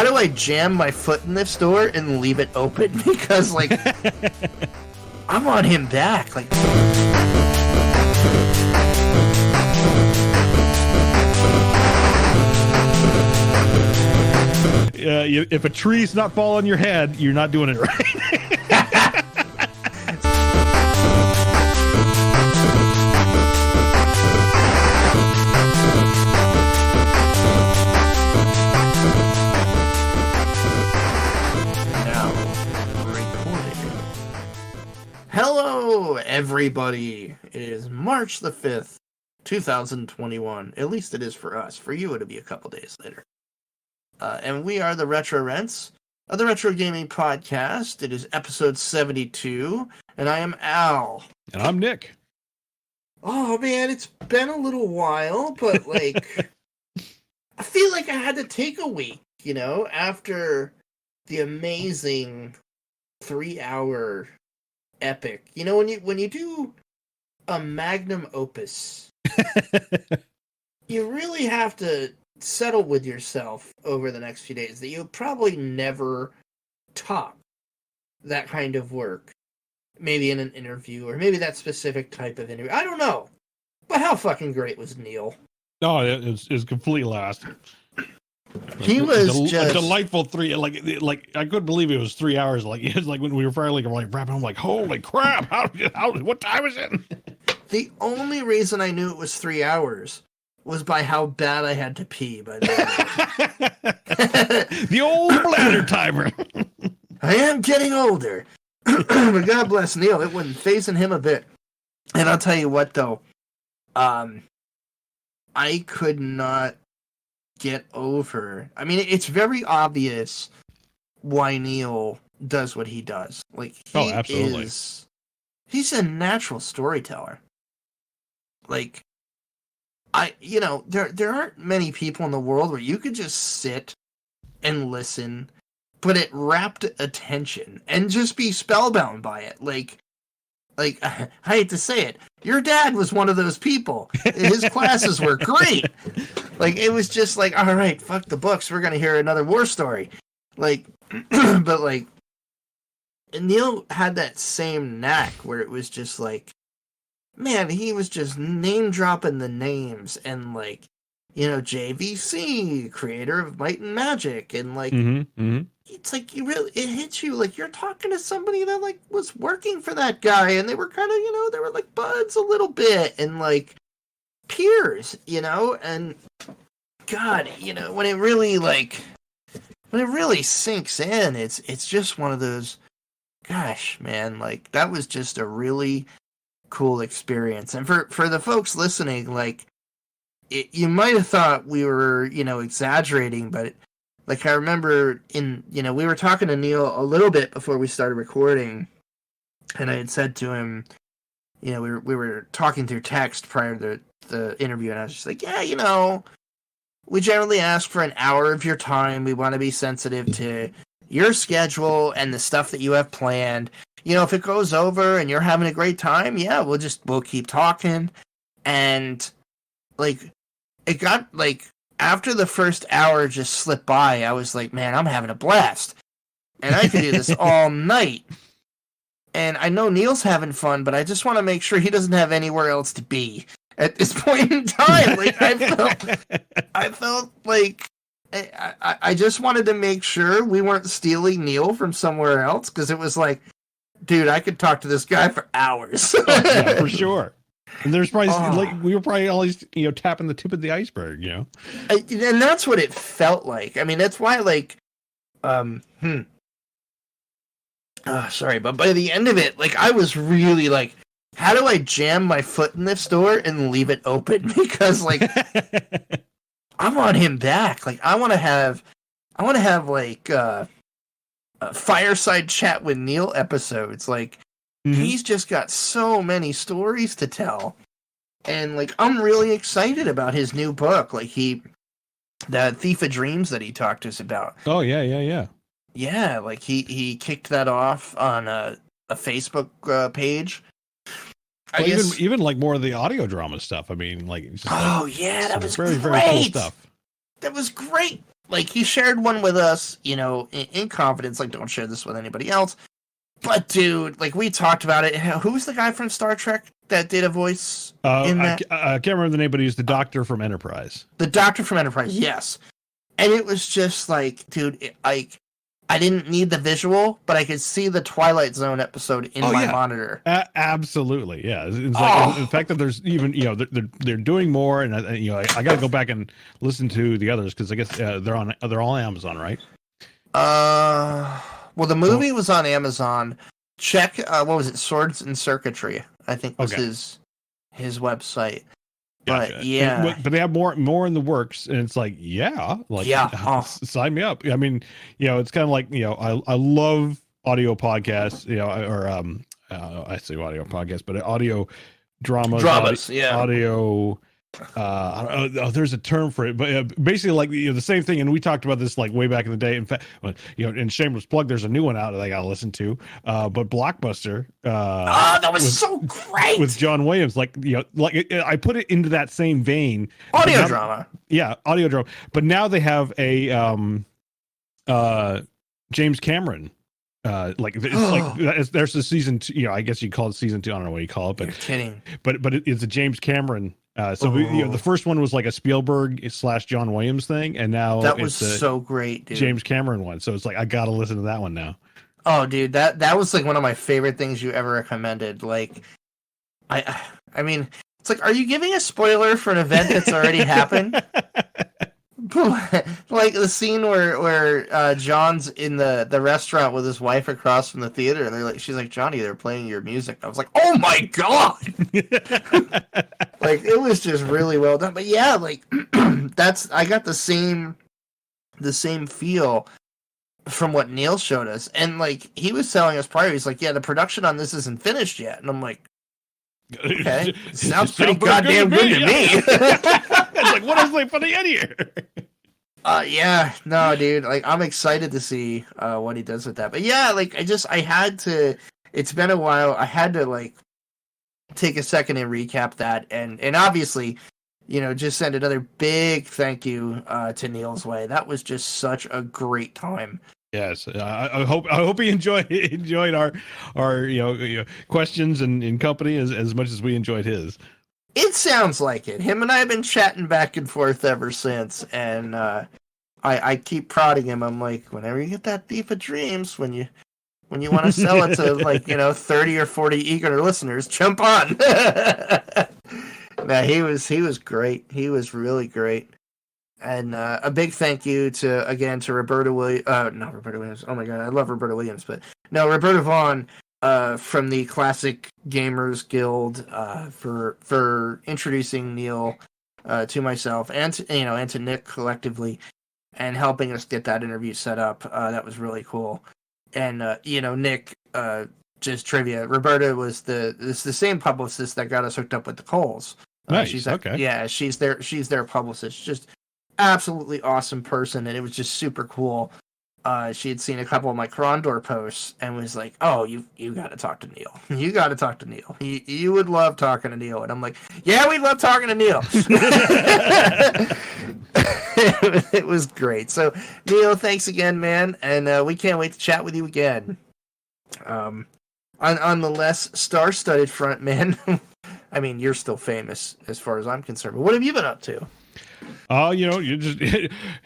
how do I jam my foot in this door and leave it open? Because, like, I want him back. Like, if a tree's not falling on your head, you're not doing it right. Hello, everybody. It is March the 5th, 2021. At least it is for us. For you, it'll be a couple days later. And we are the Retrorents of the Retro Gaming Podcast. It is episode 72, and I am Al. And I'm Nick. Oh, man, it's been a little while, but, like, I feel like I had to take a week, you know, after the amazing 3-hour epic. You know, when you do a magnum opus, you really have to settle with yourself over the next few days that you'll probably never top that kind of work. Maybe in an interview, or maybe that specific type of interview. I don't know. But how fucking great was Neal? No, it was completely lost. He was just a delightful like I couldn't believe it was 3 hours. Like it was like when we were finally wrapping. I'm like, holy crap! How what time is it? The only reason I knew it was 3 hours was by how bad I had to pee. By the way, the old bladder timer. I am getting older, but God bless Neal. It wasn't phasing him a bit. And I'll tell you what, though, I could not get over. I mean, it's very obvious why Neal does what he does. Like, absolutely. He's a natural storyteller. Like, there aren't many people in the world where you could just sit and listen, but at rapt attention and just be spellbound by it. Like I hate to say it, your dad was one of those people. His classes were great. Like, it was just like, all right, fuck the books. We're going to hear another war story. Like, but like, Neal had that same knack where it was just like, man, he was just name dropping the names and like, you know, JVC, creator of Might and Magic. And like, it's like, it hits you like you're talking to somebody that like was working for that guy and they were kind of, you know, they were like buds a little bit and like peers, you know, and God, you know, when it really sinks in, it's just one of those, gosh, man, like that was just a really cool experience. And for the folks listening, like, you might have thought we were, you know, exaggerating, but like I remember we were talking to Neal a little bit before we started recording, and I had said to him, you know, we were talking through text prior to the interview, and I was just like, yeah, you know, we generally ask for an hour of your time. We want to be sensitive to your schedule and the stuff that you have planned. You know, if it goes over and you're having a great time, yeah, we'll keep talking. And like, it got like, after the first hour just slipped by, I was like, man, I'm having a blast. And I could do this all night. And I know Neal's having fun, but I just want to make sure he doesn't have anywhere else to be at this point in time. Like, I felt like I just wanted to make sure we weren't stealing Neal from somewhere else, because it was like, dude, I could talk to this guy for hours. Yeah, for sure. And there's probably like we were probably always, you know, tapping the tip of the iceberg, you know. And that's what it felt like. I mean, that's why, like, sorry, but by the end of it, like, I was really like, how do I jam my foot in this door and leave it open? Because like, I want him back. Like, I want to have like a fireside chat with Neal episodes. Like, he's just got so many stories to tell. And like, I'm really excited about his new book. Like, the Thief of Dreams that he talked to us about. Oh yeah. Yeah, like he kicked that off on a Facebook page. Well, even like more of the audio drama stuff. I mean, like, that was very, great. very cool stuff. That was great. like he shared one with us, you know, in confidence. Like, don't share this with anybody else. But dude, like we talked about it. Who's the guy from Star Trek that did a voice in that? I can't remember the name, but he's the doctor from Enterprise. The doctor from Enterprise, yes. And it was just like, dude, like I didn't need the visual, but I could see the Twilight Zone episode in my monitor. Absolutely, yeah. It's like the fact that there's even, you know, they're doing more, and you know, I got to go back and listen to the others because I guess they're all on Amazon, right? Well, the movie was on Amazon. Check what was it? Swords and Circuitry, I think was his website. But gotcha. But they have more in the works, and it's like, sign me up. I mean, you know, it's kind of like, you know, I love audio podcasts, you know, or I say audio podcasts, but audio dramas, audio. There's a term for it, but basically, like, you know, the same thing. And we talked about this like way back in the day. In fact, you know, in shameless plug, there's a new one out that I got to listen to. But Blockbuster. That was so great with John Williams. Like, you know, like I put it into that same vein. Audio drama. Yeah, audio drama. But now they have a James Cameron. Like it's like there's a season 2, you know, I guess you call it season 2. I don't know what you call it, but you're kidding. But it's a James Cameron. You know, the first one was like a Spielberg / John Williams thing, and now that was so great, dude. James Cameron one. So it's like I gotta listen to that one now. Oh, dude, that was like one of my favorite things you ever recommended. Like, I mean, it's like, are you giving a spoiler for an event that's already happened? Like the scene where John's in the restaurant with his wife across from the theater, and she's like, Johnny, they're playing your music. I was like, oh my god! Like, it was just really well done. But yeah, like I got the same feel from what Neal showed us, and like he was telling us prior, he's like, yeah, the production on this isn't finished yet, and I'm like, okay, sounds pretty goddamn good to me. It's like, what is they putting in here? Yeah, no, dude. Like, I'm excited to see what he does with that. But yeah, like, I had to. It's been a while. I had to like take a second and recap that, and obviously, you know, just send another big thank you to Neal's way. That was just such a great time. Yes, I hope he enjoyed our you know questions and company as much as we enjoyed his. It sounds like it. Him and I have been chatting back and forth ever since, and I keep prodding him. I'm like, whenever you get that Thief of Dreams, when you want to sell it to, like, you know, 30 or 40 eager listeners, jump on. Nah, he was great. He was really great. And a big thank you to Roberta Williams. Not Roberta Williams. Oh my god, I love Roberta Williams, but no, Roberta Vaughn. From the Classic Gamers Guild, for introducing Neal to myself and to Nick collectively, and helping us get that interview set up. That was really cool. And Nick, just trivia, Roberta was the same publicist that got us hooked up with the Coles. Nice. She's okay. Yeah, she's their publicist. Just absolutely awesome person, and it was just super cool. She had seen a couple of my Crondor posts and was like, "Oh, you got to talk to Neal. You got to talk to Neal. You would love talking to Neal." And I'm like, "Yeah, we love talking to Neal." It was great. So, Neal, thanks again, man, and we can't wait to chat with you again. On the less star-studded front, man. I mean, you're still famous as far as I'm concerned. But what have you been up to? You know, you just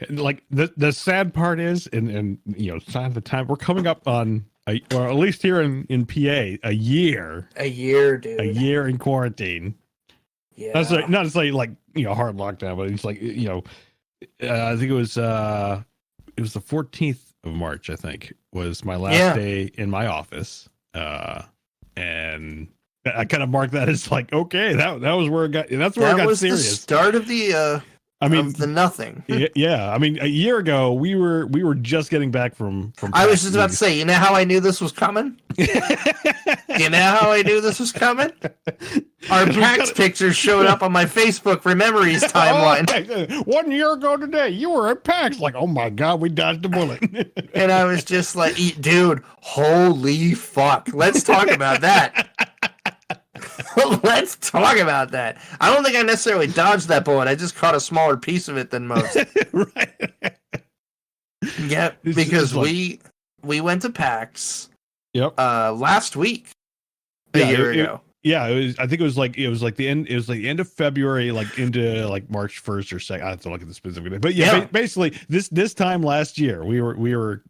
like the sad part is, and you know, sign of the time, we're coming up on or at least here in PA, a year, dude, a year in quarantine. Yeah, that's like, not to say like, you know, hard lockdown, but it's like, you know, I think it was the 14th of March, I think, was my last day in my office, and I kind of marked that as like, okay, that was where it got. That's where it got serious. That was the start of the. I mean, the nothing. Yeah, I mean, a year ago we were just getting back from. I was just about to say, you know how I knew this was coming. You know how I knew this was coming. Our PAX pictures showed up on my Facebook for Memories timeline. Oh, 1 year ago today, you were at PAX. Like, oh my god, we dodged a bullet. And I was just like, dude, holy fuck, let's talk about that. Let's talk about that. I don't think I necessarily dodged that bullet. I just caught a smaller piece of it than most. Right. Yep, because we went to PAX. Yep. Last week, a year ago. Yeah, it was. I think it was like the end. It was like the end of February, like into like March 1st or 2nd. I have to look at the specific day, but yeah. Basically this time last year, we were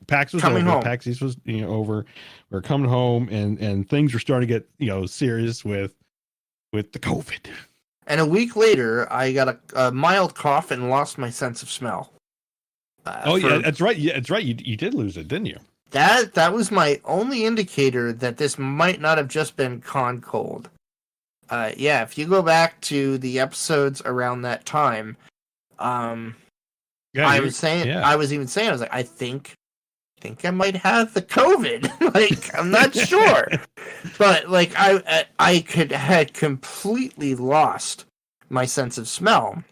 PAX was coming over, home. PAX East was over. We were coming home, and things were starting to get serious with the COVID. And a week later, I got a mild cough and lost my sense of smell. Yeah, that's right. Yeah, that's right. You did lose it, didn't you? That was my only indicator that this might not have just been con cold. If you go back to the episodes around that time, I was even saying, I was like, I think I might have the COVID. Like, I'm not sure, but like I had completely lost my sense of smell,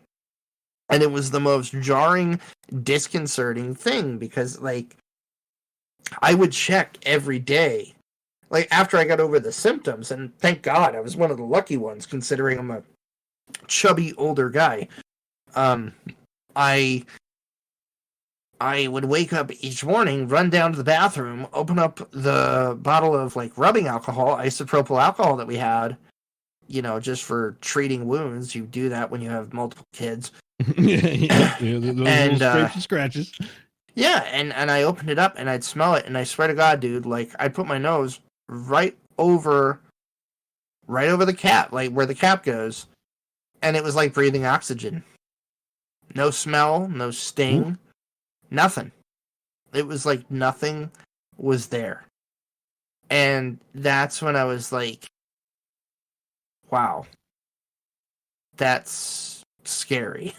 and it was the most jarring, disconcerting thing because like. I would check every day, like after I got over the symptoms, and thank God I was one of the lucky ones, considering I'm a chubby older guy. I would wake up each morning, run down to the bathroom, open up the bottle of like rubbing alcohol, isopropyl alcohol that we had, just for treating wounds. You do that when you have multiple kids. yeah, those and scrapes and scratches. Yeah, and I opened it up and I'd smell it, and I swear to God, dude, like I'd put my nose right over the cap, like where the cap goes, and it was like breathing oxygen. No smell, no sting, nothing. It was like nothing was there. And that's when I was like, wow, that's scary.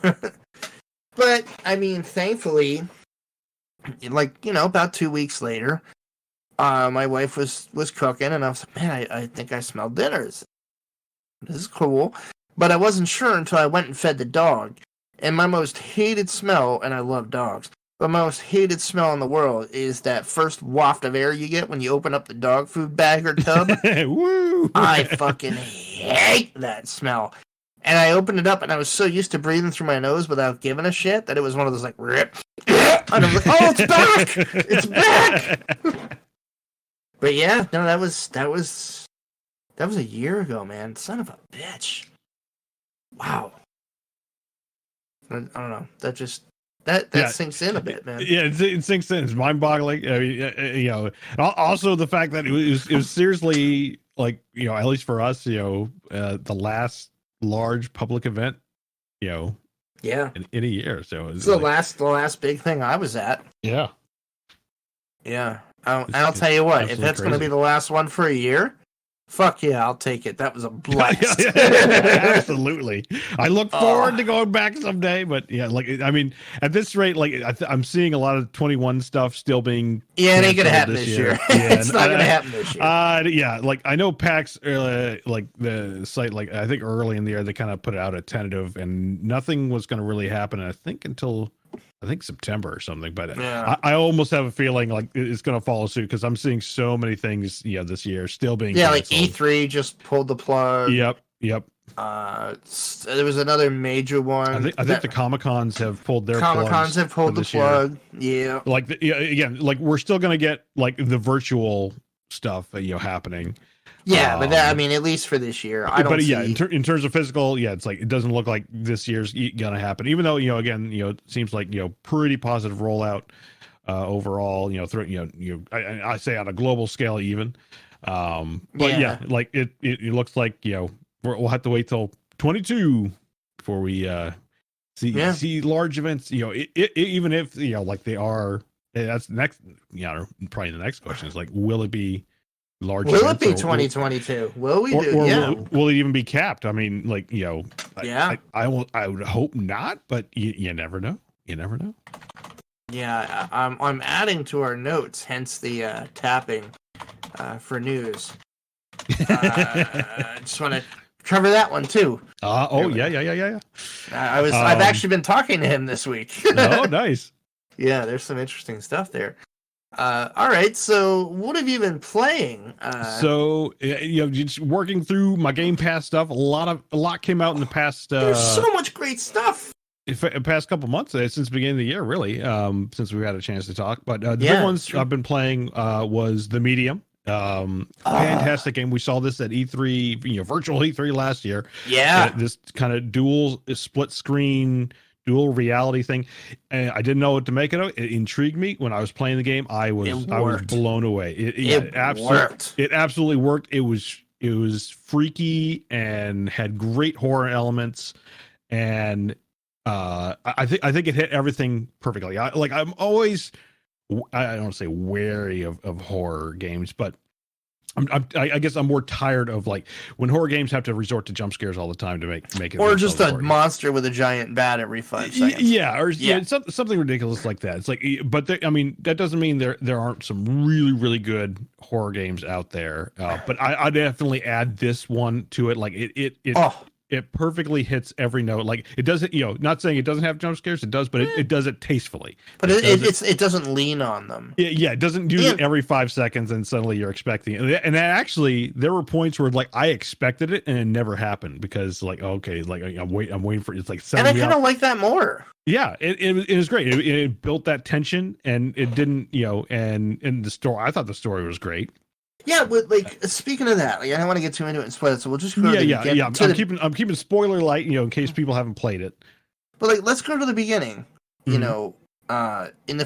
But, I mean, thankfully, like, about 2 weeks later, my wife was cooking, and I was like, man, I think I smelled dinner. This is cool. But I wasn't sure until I went and fed the dog. And my most hated smell, and I love dogs, but my most hated smell in the world is that first waft of air you get when you open up the dog food bag or tub. Woo! I fucking hate that smell. And I opened it up, and I was so used to breathing through my nose without giving a shit that it was one of those like rip. And I'm like, oh, it's back! It's back! But yeah, no, that was a year ago, man. Son of a bitch. Wow. I don't know. That sinks in a bit, man. Yeah, it sinks in. It's mind-boggling. I mean, also the fact that it was seriously like, at least for us, the last large public event, yeah, in a year. So it's the last big thing I was at. Yeah. I'll tell you what, if that's going to be the last one for a year, fuck yeah, I'll take it. That was a blast. Absolutely. I look forward to going back someday, but yeah, like, I mean, at this rate, like I'm seeing a lot of 21 stuff still being. Yeah, it ain't going to happen this year. It's not going to happen this year. Yeah, like I know PAX, like the site, like I think early in the year, they kind of put out a tentative and nothing was going to really happen, I think, until September or something, but yeah. I almost have a feeling like it's going to follow suit because I'm seeing so many things, this year still being canceled. Like E3 just pulled the plug. Yep. There was another major one. I think the Comic-Cons have pulled their Comic-Cons have pulled the plug. Year. Yeah. Like again, like we're still going to get like the virtual stuff, happening. Yeah, but that, I mean, at least for this year, I don't. But yeah, in terms of physical, it's like it doesn't look like this year's gonna happen. Even though again, it seems like pretty positive rollout overall. Through I say on a global scale even. But yeah, like it looks like we'll have to wait till 22 before we see large events. Even if like they are. That's next. Probably the next question is like, will it be? Will it be 2022? Will we do? Or will it even be capped? I mean, like I would hope not, but you never know. You never know. Yeah, I'm adding to our notes, hence the tapping for news. I just want to cover that one too. Yeah. I've actually been talking to him this week. Oh, nice. Yeah, there's some interesting stuff there. All right, so what have you been playing? Just working through my Game Pass stuff. A lot came out in the past. There's so much great stuff. the past couple months since the beginning of the year, really, since we've had a chance to talk. But the big ones I've been playing was The Medium. Fantastic game. We saw this at E3, virtual E3 last year. Yeah, this kind of dual split screen, dual reality thing. And I didn't know what to make it of. It intrigued me when I was playing the game. I was blown away. It absolutely worked. It was freaky and had great horror elements, and I think it hit everything perfectly. I'm always, I don't want to say wary of horror games, but I guess I'm more tired of like when horror games have to resort to jump scares all the time to make it. Or just a monster with a giant bat every 5 seconds. Yeah, or something ridiculous like that. It's like, but that doesn't mean there aren't some really, really good horror games out there. But I definitely add this one to it. Like it perfectly hits every note. Like it doesn't, not saying it doesn't have jump scares. It does, but it does it tastefully. But it doesn't lean on them. Yeah, it doesn't do it every 5 seconds and suddenly you're expecting it. And actually, there were points where like I expected it and it never happened because like, okay, like I'm waiting for it. It's like, and I kind of like that more. Yeah, it was great. It built that tension, and it didn't, and in the story, I thought the story was great. Yeah, but like speaking of that, like, I don't want to get too into it and spoil it, so we'll just go I'm keeping spoiler light, in case people haven't played it. But like, let's go to the beginning. In the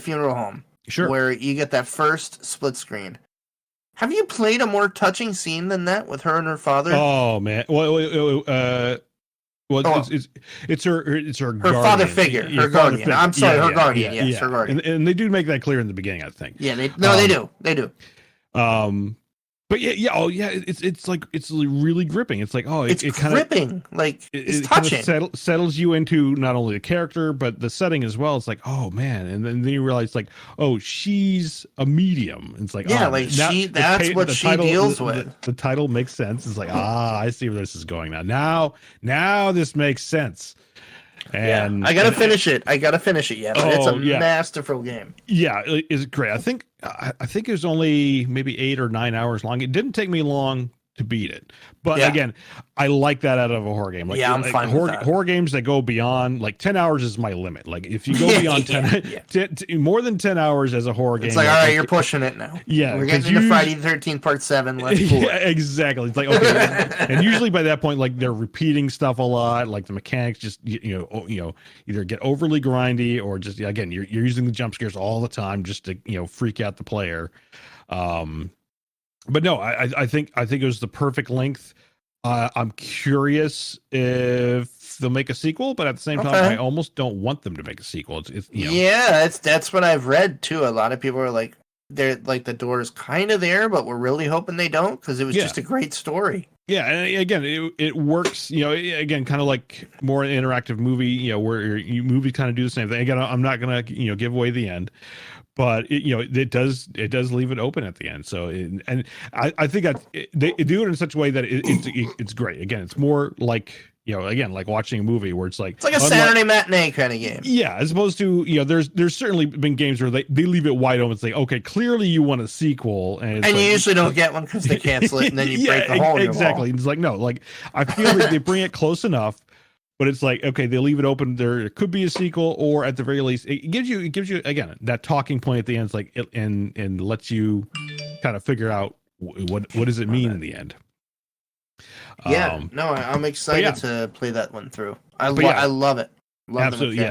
funeral home, sure, where you get that first split screen. Have you played a more touching scene than that with her and her father? Oh man, it's her father figigure, her guardian. I'm sorry, her guardian. Yes, her guardian. And they do make that clear in the beginning, I think. Yeah, they do. But it's like it's really gripping. It's like it's kind of gripping, like it's touching. Kind of settles you into not only the character but the setting as well. It's like, oh man, and then you realize like, oh, she's a medium. It's like, that's what she deals with. The title makes sense. It's like, I see where this is going now. Now this makes sense. And I gotta finish it. Yeah, but it's a masterful game. Yeah, it's great. I think it was only maybe 8 or 9 hours long. It didn't take me long to beat it, but again, I like that out of a horror game. Like, I'm fine with that. Horror games that go beyond like 10 hours is my limit. Like if you go beyond 10, more than 10 hours as a horror game, it's like, all right, you're pushing it now. Yeah, we're getting into Friday the 13th Part 7. Let's pull it. Exactly. It's like, okay, and usually by that point, like they're repeating stuff a lot. Like the mechanics just either get overly grindy or just again you're using the jump scares all the time just to freak out the player. But no, I think it was the perfect length. I'm curious if they'll make a sequel, but at the same time, I almost don't want them to make a sequel. That's what I've read too. A lot of people are like, they're like, the door is kind of there, but we're really hoping they don't because it was just a great story. Yeah, and again, it works. Again, kind of like more an interactive movie. Where movies kind of do the same thing. Again, I'm not gonna give away the end. But it does leave it open at the end. So and I think that they do it in such a way that it's great. Again, it's more like like watching a movie where it's like a Saturday matinee kind of game. Yeah, as opposed to there's certainly been games where they leave it wide open and say, okay, clearly you want a sequel, and you usually don't get one because they cancel it and then you break the hole. Exactly. It's like no, like I feel like they bring it close enough. But it's like, okay, they leave it open. There could be a sequel, or at the very least, it gives you again that talking point at the end. It's like and lets you kind of figure out what does it mean in the end. I'm excited to play that one through. I love it. Absolutely,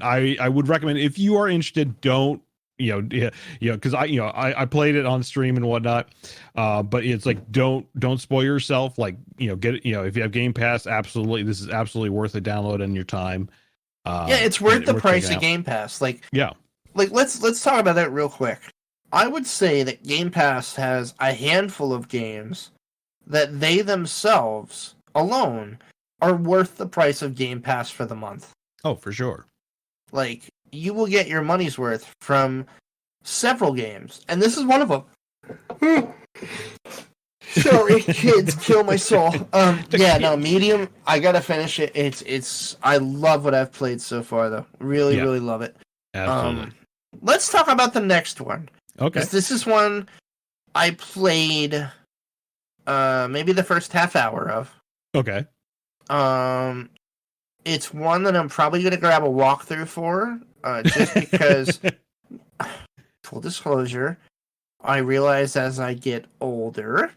I would recommend if you are interested, don't. Because I played it on stream and whatnot, but it's like don't spoil yourself. Like get it. If you have Game Pass, absolutely, this is absolutely worth a download in your time. It's worth the price of Game Pass. Like let's talk about that real quick. I would say that Game Pass has a handful of games that they themselves alone are worth the price of Game Pass for the month. Oh, for sure. Like, you will get your money's worth from several games, and this is one of them. Sorry, kids, kill my soul. Medium. I gotta finish it. It's. I love what I've played so far, though. Really, really love it. Absolutely. Let's talk about the next one. Okay. This is one I played. Maybe the first half hour of. Okay. it's one that I'm probably going to grab a walkthrough for, just because, full disclosure, I realize as I get older,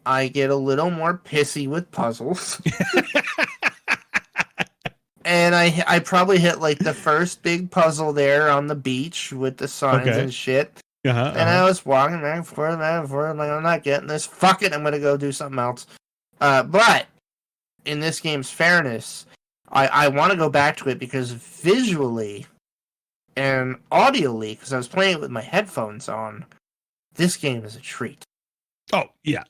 I get a little more pissy with puzzles. And I probably hit like the first big puzzle there on the beach with the signs and shit. And I was walking back and forth, like, I'm not getting this. Fuck it, I'm going to go do something else. But in this game's fairness, I want to go back to it because visually and audioly, because I was playing it with my headphones on, this game is a treat. Oh, yeah.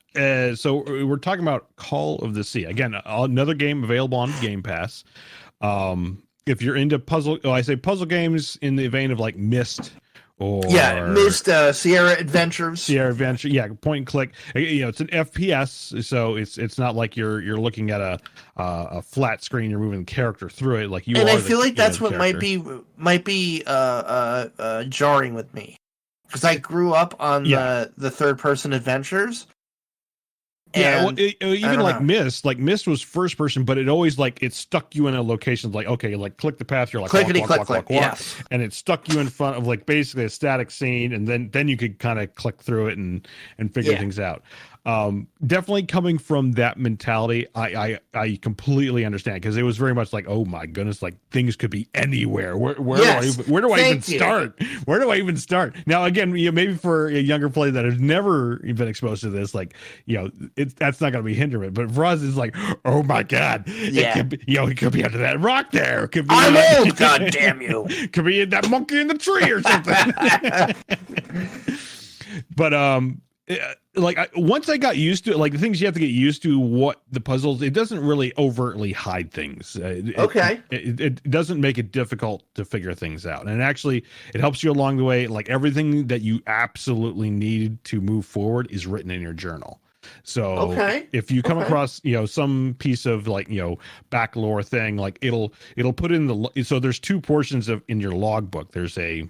So we're talking about Call of the Sea. Again, another game available on Game Pass. If you're into puzzle games in the vein of like Myst or Myst, Sierra Adventures. Point and click. You know, it's an FPS, so it's not like you're looking at a flat screen. You're moving the character through it like you. And are I feel like that's what character. might be jarring with me, because I grew up on the third person adventures. Yeah, well, even like Myst was first person, but it always like it stuck you in a location like, okay, like click the path, you're like click, yes. And it stuck you in front of like basically a static scene, and then you could kind of click through it and figure things out. Definitely coming from that mentality, I completely understand, because it was very much like, oh my goodness, like things could be anywhere. Where do I even start? Where do I even start? Now again, maybe for a younger player that has never been exposed to this, like, that's not going to be hindrance. But for us, it's like, oh my god, it could be, it could be under that rock there. It could be I'm old, god damn you. Could be that monkey in the tree or something. But once I got used to it, like the things you have to get used to, what the puzzles, it doesn't really overtly hide things. It doesn't make it difficult to figure things out. And actually, it helps you along the way. Like everything that you absolutely need to move forward is written in your journal. So if you come across, some piece of like, back lore thing, like it'll put in so there's two portions in your logbook. There's a,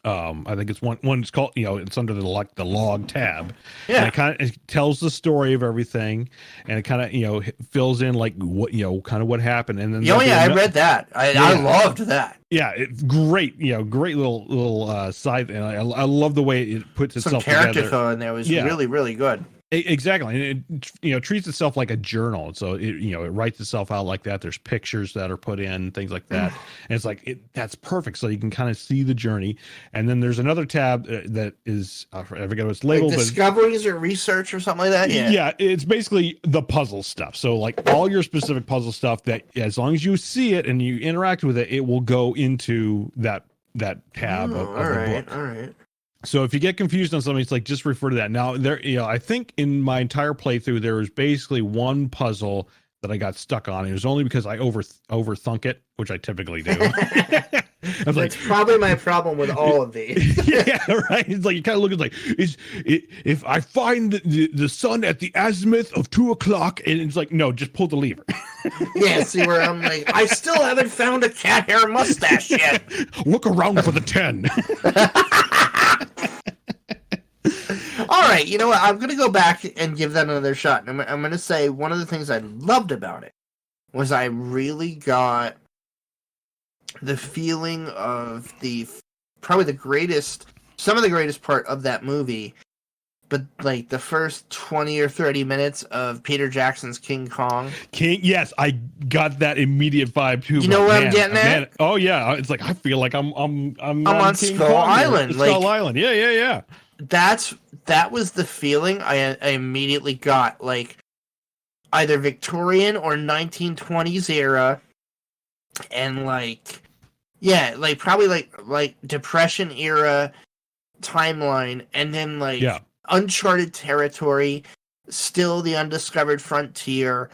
I think it's one's called, it's under the log tab. Yeah. And it tells the story of everything, and it kind of, fills in like what, kind of what happened. And then I read that. I loved that. Yeah. It's great. Great little side. And I love the way it puts itself together. Some character flow in there was really, really good. Exactly. And it treats itself like a journal. So it writes itself out like that. There's pictures that are put in, things like that. And it's like, that's perfect. So you can kind of see the journey. And then there's another tab that is, I forget what it's labeled. Like discoveries or research or something like that. Yeah. It's basically the puzzle stuff. So like all your specific puzzle stuff that as long as you see it and you interact with it, it will go into that tab of the book. All right. So if you get confused on something, it's like, just refer to that. Now there, I think in my entire playthrough, there was basically one puzzle that I got stuck on. It was only because I overthunk it, which I typically do. That's probably my problem with all of these. Yeah, right. It's like, you kind of look at like, if I find the sun at the azimuth of 2:00, and it's like, no, just pull the lever. Yeah, see where I'm like, I still haven't found a cat hair mustache yet. Look around for the 10. All right, you know what? I'm going to go back and give that another shot. I'm going to say one of the things I loved about it was I really got the feeling of some of the greatest part of that movie, but like the first 20 or 30 minutes of Peter Jackson's King Kong. Yes, I got that immediate vibe too. You know what I'm getting at? Oh yeah, it's like I feel like I'm on Skull Island. Skull Island. Yeah. That was the feeling I immediately got, like either Victorian or 1920s era, and like probably like Depression era timeline, and then like uncharted territory, still the undiscovered frontier,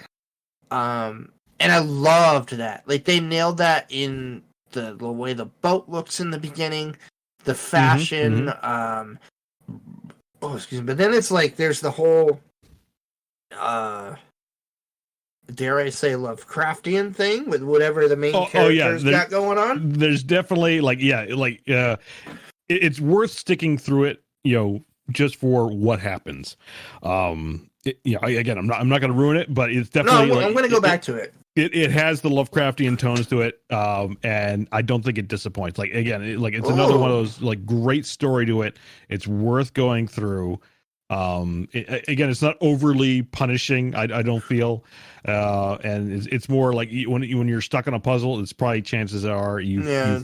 and I loved that. Like they nailed that in the way the boat looks in the beginning, the fashion. Excuse me. But then it's like there's the whole, dare I say, Lovecraftian thing with whatever the main characters got going on. There's definitely it's worth sticking through it, just for what happens. Again, I'm not going to ruin it, but it's definitely. No, I'm going to go back to it. It has the Lovecraftian tones to it, and I don't think it disappoints. Like again, it's another one of those like great story to it. It's worth going through. Again, it's not overly punishing. I don't feel, and it's more like when you're stuck on a puzzle, it's probably chances are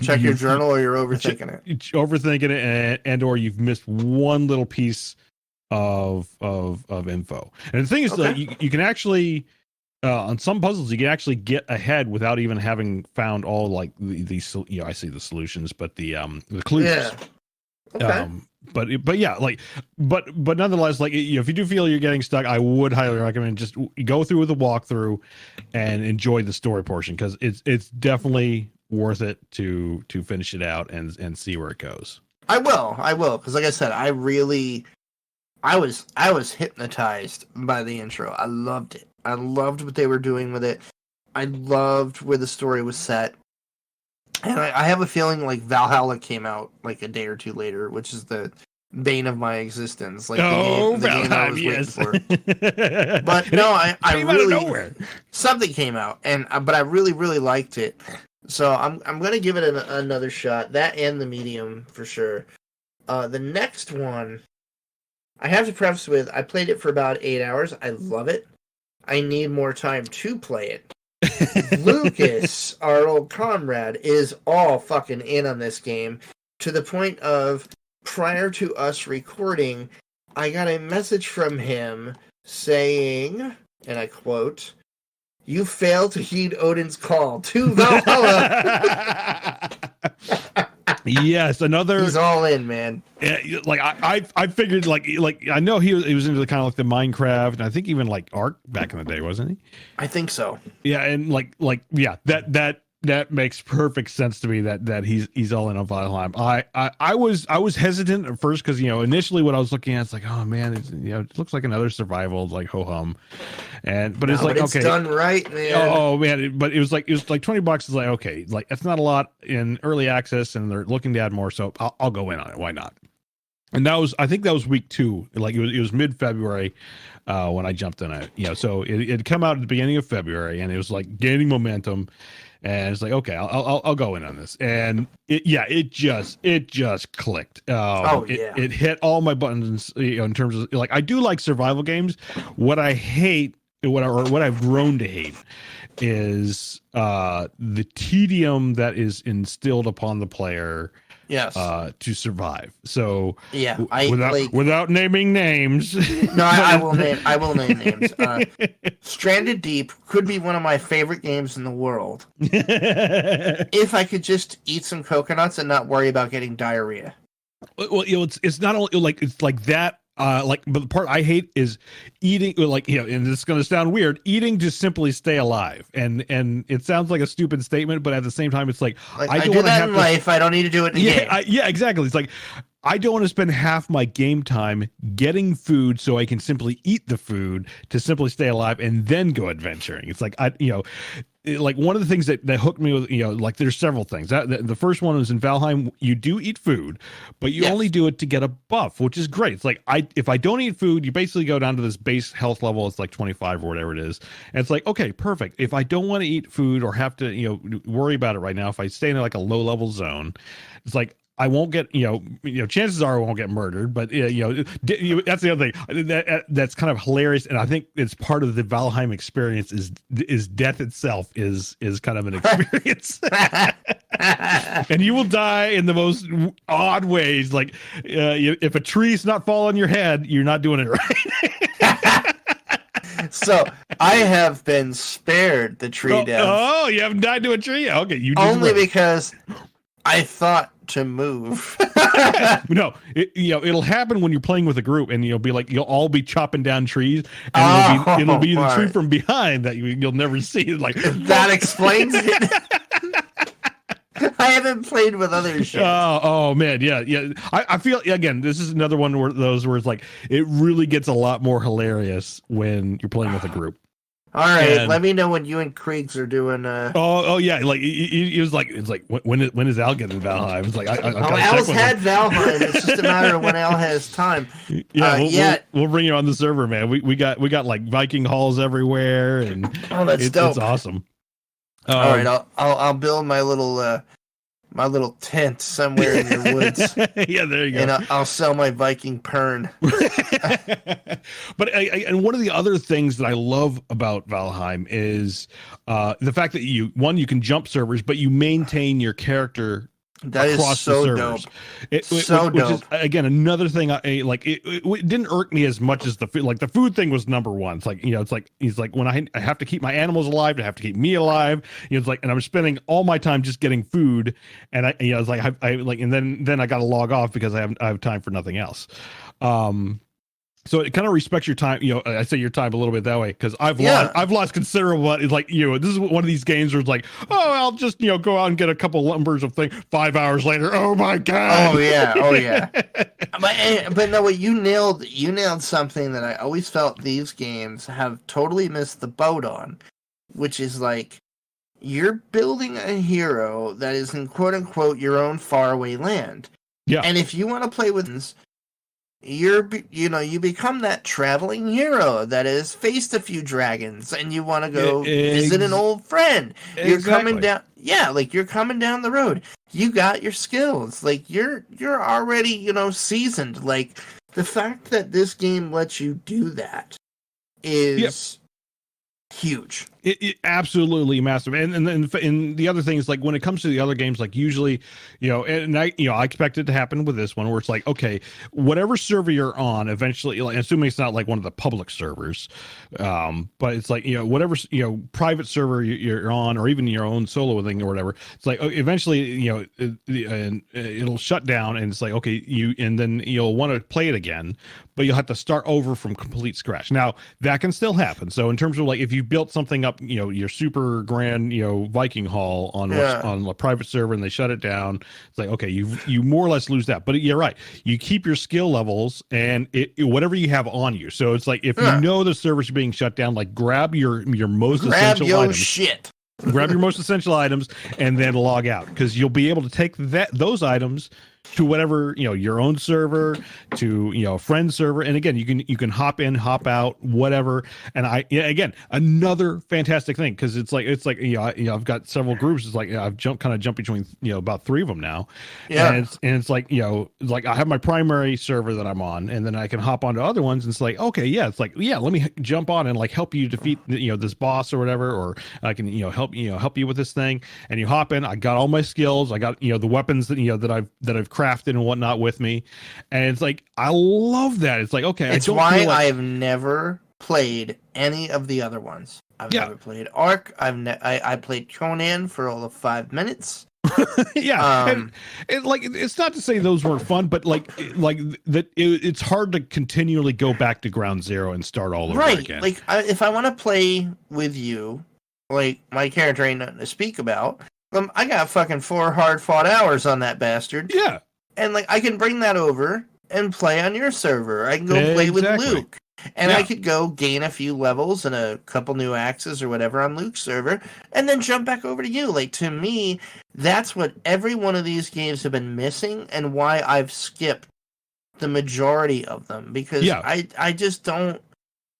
check your journal or you're overthinking it, and or you've missed one little piece of info. And the thing is, that you can actually. On some puzzles, you can actually get ahead without even having found all like the I see the solutions, but the clues. Yeah. Okay. But yeah, like, but nonetheless, like, if you do feel you're getting stuck, I would highly recommend just go through with the walkthrough and enjoy the story portion, because it's definitely worth it to finish it out and see where it goes. I will, because like I said, I was hypnotized by the intro. I loved it. I loved what they were doing with it. I loved where the story was set. And I have a feeling like Valhalla came out like a day or two later, which is the bane of my existence. Like the game I was waiting for. But no, I really something came out, but I really, really liked it. So I'm gonna give it another shot. That and the medium for sure. The next one, I have to preface with, I played it for about 8 hours. I love it. I need more time to play it. Lucas, our old comrade, is all fucking in on this game, to the point of, prior to us recording, I got a message from him saying, and I quote, "You failed to heed Odin's call to Valhalla." Yes, another. He's all in, man. Like I figured, like I know he was into the kind of like the Minecraft, and I think even like Ark back in the day, wasn't he? I think so. Yeah, and like yeah, that makes perfect sense to me that he's all in on Valheim. I was hesitant at first, because initially when I was looking at it's like, oh man, it looks like another survival like ho hum, but it's like, okay, done right, man. Oh man, but it was like $20. It's like, okay, like that's not a lot in early access, and they're looking to add more, so I'll go in on it. Why not? And I think that was week 2. Like it was mid-February when I jumped in it. So it had come out at the beginning of February, and it was like gaining momentum. And it's like, okay, I'll go in on this, and it just clicked. It hit all my buttons. In terms of, like, I do like survival games. What I hate, what I've grown to hate, is the tedium that is instilled upon the player. Yes. To survive. So yeah, without naming names. No, I will name names. Stranded Deep could be one of my favorite games in the world. If I could just eat some coconuts and not worry about getting diarrhea. Well, it's not only like it's like that. But the part I hate is eating, like, and it's going to sound weird, eating to simply stay alive. And it sounds like a stupid statement, but at the same time, it's like I don't want to have in life. I don't need to do it in the game. Yeah, exactly. It's like, I don't want to spend half my game time getting food so I can simply eat the food to simply stay alive and then go adventuring. It's like, like one of the things that hooked me with, like there's several things. The first one is in Valheim, you do eat food, but you only do it to get a buff, which is great. It's like, if I don't eat food, you basically go down to this base health level. It's like 25 or whatever it is. And it's like, okay, perfect. If I don't want to eat food or have to, worry about it right now, if I stay in like a low level zone, it's like, I won't get, chances are I won't get murdered, but that's the other thing that's kind of hilarious. And I think it's part of the Valheim experience is death itself is kind of an experience. And you will die in the most odd ways. Like if a tree's not falling on your head, you're not doing it right. So I have been spared the tree death. Oh, you haven't died to a tree? Okay, you only because I thought to move. No, it'll happen when you're playing with a group, and you'll be like, you'll all be chopping down trees, and it'll be the tree from behind that you'll never see. Like that explains it. I haven't played with other shit. Oh man, yeah. I feel, again, this is another one where it's like it really gets a lot more hilarious when you're playing with a group. All right, let me know when you and Kriegs are doing. Oh yeah, like it was like, it's like when is Al getting Valheim? It's like Al's had Valheim. It's just a matter of when Al has time. Yeah, we'll bring you on the server, man. We got like Viking halls everywhere, and that's dope. It's awesome. All right, I'll build my little tent somewhere in the woods. Yeah, there you go. And I'll sell my Viking Pern. But and one of the other things that I love about Valheim is the fact that you can jump servers, but you maintain your character. That is so dope. Which is again another thing. It didn't irk me as much as the food. Like the food thing was number one. It's like he's like when I have to keep my animals alive, to have to keep me alive. It's like, and I'm spending all my time just getting food, and it's like I and then I got to log off because I have time for nothing else. So it kind of respects your time. I say your time a little bit that way because I've lost considerable. It's like this is one of these games where it's like, oh, I'll just go out and get a couple lumbers of things. 5 hours later, oh my god. Oh yeah. But no, you nailed something that I always felt these games have totally missed the boat on, which is like you're building a hero that is in quote unquote your own faraway land. Yeah, and if you want to play with you become that traveling hero that has faced a few dragons and you want to go visit an old friend. You're coming down you're coming down the road. You got your skills. Like you're already, seasoned. Like the fact that this game lets you do that is huge. It absolutely massive. And the other thing is like when it comes to the other games, like usually, I expect it to happen with this one where it's like, okay, whatever server you're on, eventually, like assuming it's not like one of the public servers, but it's like, whatever, private server you're on, or even your own solo thing or whatever, it's like, eventually, it'll shut down and it's like, okay, and then you'll want to play it again, but you'll have to start over from complete scratch. Now that can still happen. So in terms of like, if you built something up, your super grand, Viking Hall on a private server and they shut it down, it's like, okay, you more or less lose that. But you're right. You keep your skill levels and whatever you have on you. So it's like, if the server's being shut down, like grab your most essential items. Shit. Grab your most essential items and then log out, because you'll be able to take those items to whatever, your own server, to, a friend server. And again, you can hop in, hop out, whatever. And again, another fantastic thing. Cause it's like, I've got several groups. It's like, I've jumped between, about 3 of them now. Yeah. And it's like, like I have my primary server that I'm on, and then I can hop onto other ones. And it's like, okay, yeah, it's like, yeah, let me jump on and like help you defeat, this boss or whatever, or I can, help you with this thing. And you hop in, I got all my skills. I got, the weapons that, that I've crafted and whatnot with me, and it's like I love that. It's like, okay, it's why I've never played any of the other ones. I've never played Ark. I played Conan for all of 5 minutes. And it's not to say those weren't fun, but like that it's hard to continually go back to ground zero and start all over again. Like if I want to play with you, like my character ain't nothing to speak about. I got fucking 4 hard-fought hours on that bastard. Yeah. And, like, I can bring that over and play on your server. I can go play with Luke. And I could go gain a few levels and a couple new axes or whatever on Luke's server, and then jump back over to you. Like, to me, that's what every one of these games have been missing, and why I've skipped the majority of them. Because I just don't...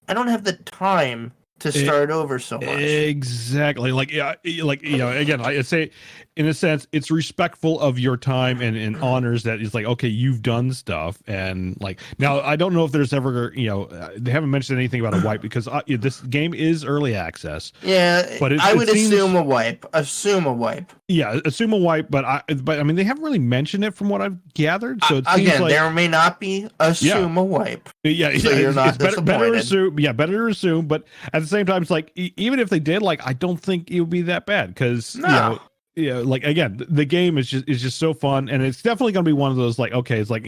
I don't have the time to start over so much. Exactly. Again, I say, in a sense, it's respectful of your time and honors that it's like, okay, you've done stuff. And like, now I don't know if there's ever, they haven't mentioned anything about a wipe, because this game is early access. Yeah, but I would assume a wipe. Yeah, assume a wipe, but I mean, they haven't really mentioned it from what I've gathered. So it seems again, like there may not be assume a wipe. Yeah, so you're not better to assume. Yeah, better to assume. But at the same time, it's like, even if they did, like, I don't think it would be that bad, because like, again, the game is just so fun, and it's definitely going to be one of those, like, okay, it's like,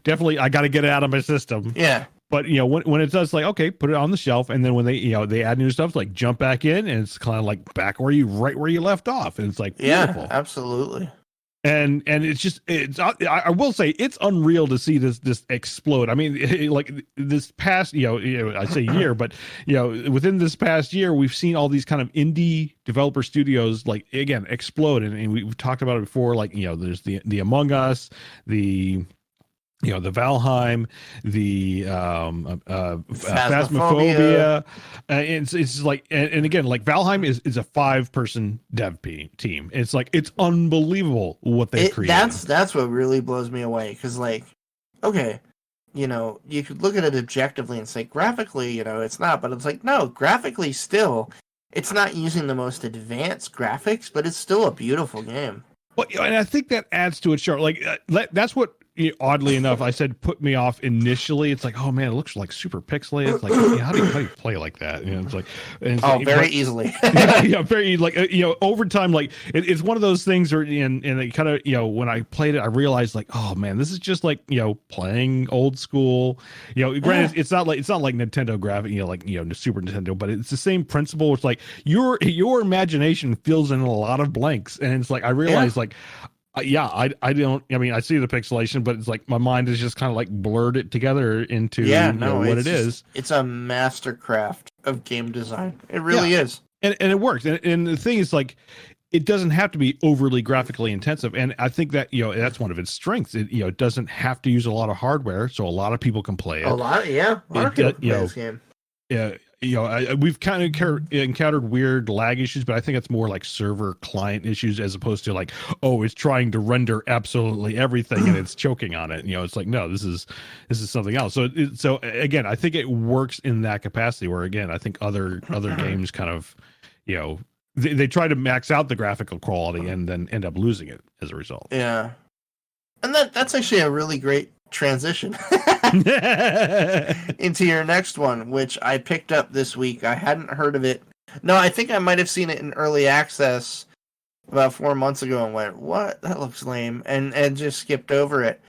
definitely I got to get it out of my system. Yeah. But when it does, like, okay, put it on the shelf, and then when they add new stuff, like jump back in, and it's kind of like back right where you left off, and it's like beautiful. Yeah, absolutely. And I will say, it's unreal to see this explode. I mean, like this past I say year, but within this past year, we've seen all these kind of indie developer studios, like, again, explode, and we've talked about it before. Like, there's the Among Us, the the Valheim, the Phasmophobia. Phasmophobia. It's like, and again, like Valheim is a 5-person dev team. It's like, it's unbelievable what they've created. That's what really blows me away. Cause like, okay, you could look at it objectively and say graphically, it's not, but it's like, no, graphically still, it's not using the most advanced graphics, but it's still a beautiful game. Well, and I think that adds to it. Sure, like that's what, oddly enough, I said put me off initially. It's like, oh man, it looks like super pixelated. It's like, how do you play like that? It's like, very easily. Very like over time, like it's one of those things where and it kind of when I played it, I realized like, oh man, this is just like playing old school. Granted, it's not like Nintendo graphic, like Super Nintendo, but it's the same principle. It's like your imagination fills in a lot of blanks, and it's like I realized like. I don't. I mean, I see the pixelation, but it's like my mind is just kind of like blurred it together into what it is. It's a mastercraft of game design. It really is, and it works. And the thing is, like, it doesn't have to be overly graphically intensive, and I think that that's one of its strengths. It doesn't have to use a lot of hardware, so a lot of people can play it. A lot of people can play this game. Yeah. We've kind of encountered weird lag issues, but I think it's more like server client issues as opposed to like, oh, it's trying to render absolutely everything and it's choking on it. It's like, no, this is something else. So again, I think it works in that capacity where, again, I think other games kind of, they try to max out the graphical quality and then end up losing it as a result. Yeah. And that's actually a really great transition into your next one, which I picked up this week. I hadn't heard of it. No, I think I might have seen it in early access about 4 months ago and went, what? That looks lame. And just skipped over it.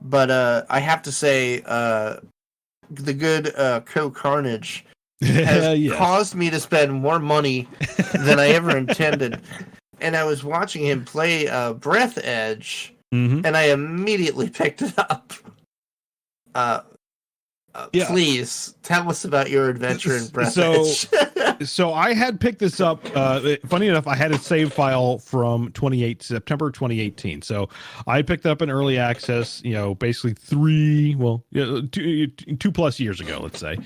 But I have to say, the good Co-Carnage has caused me to spend more money than I ever intended. And I was watching him play Breath Edge, and I immediately picked it up. Please tell us about your adventure in Breath Edge. So I had picked this up. Funny enough, I had a save file from September 2018. So I picked up in early access, basically 2+ years ago, let's say.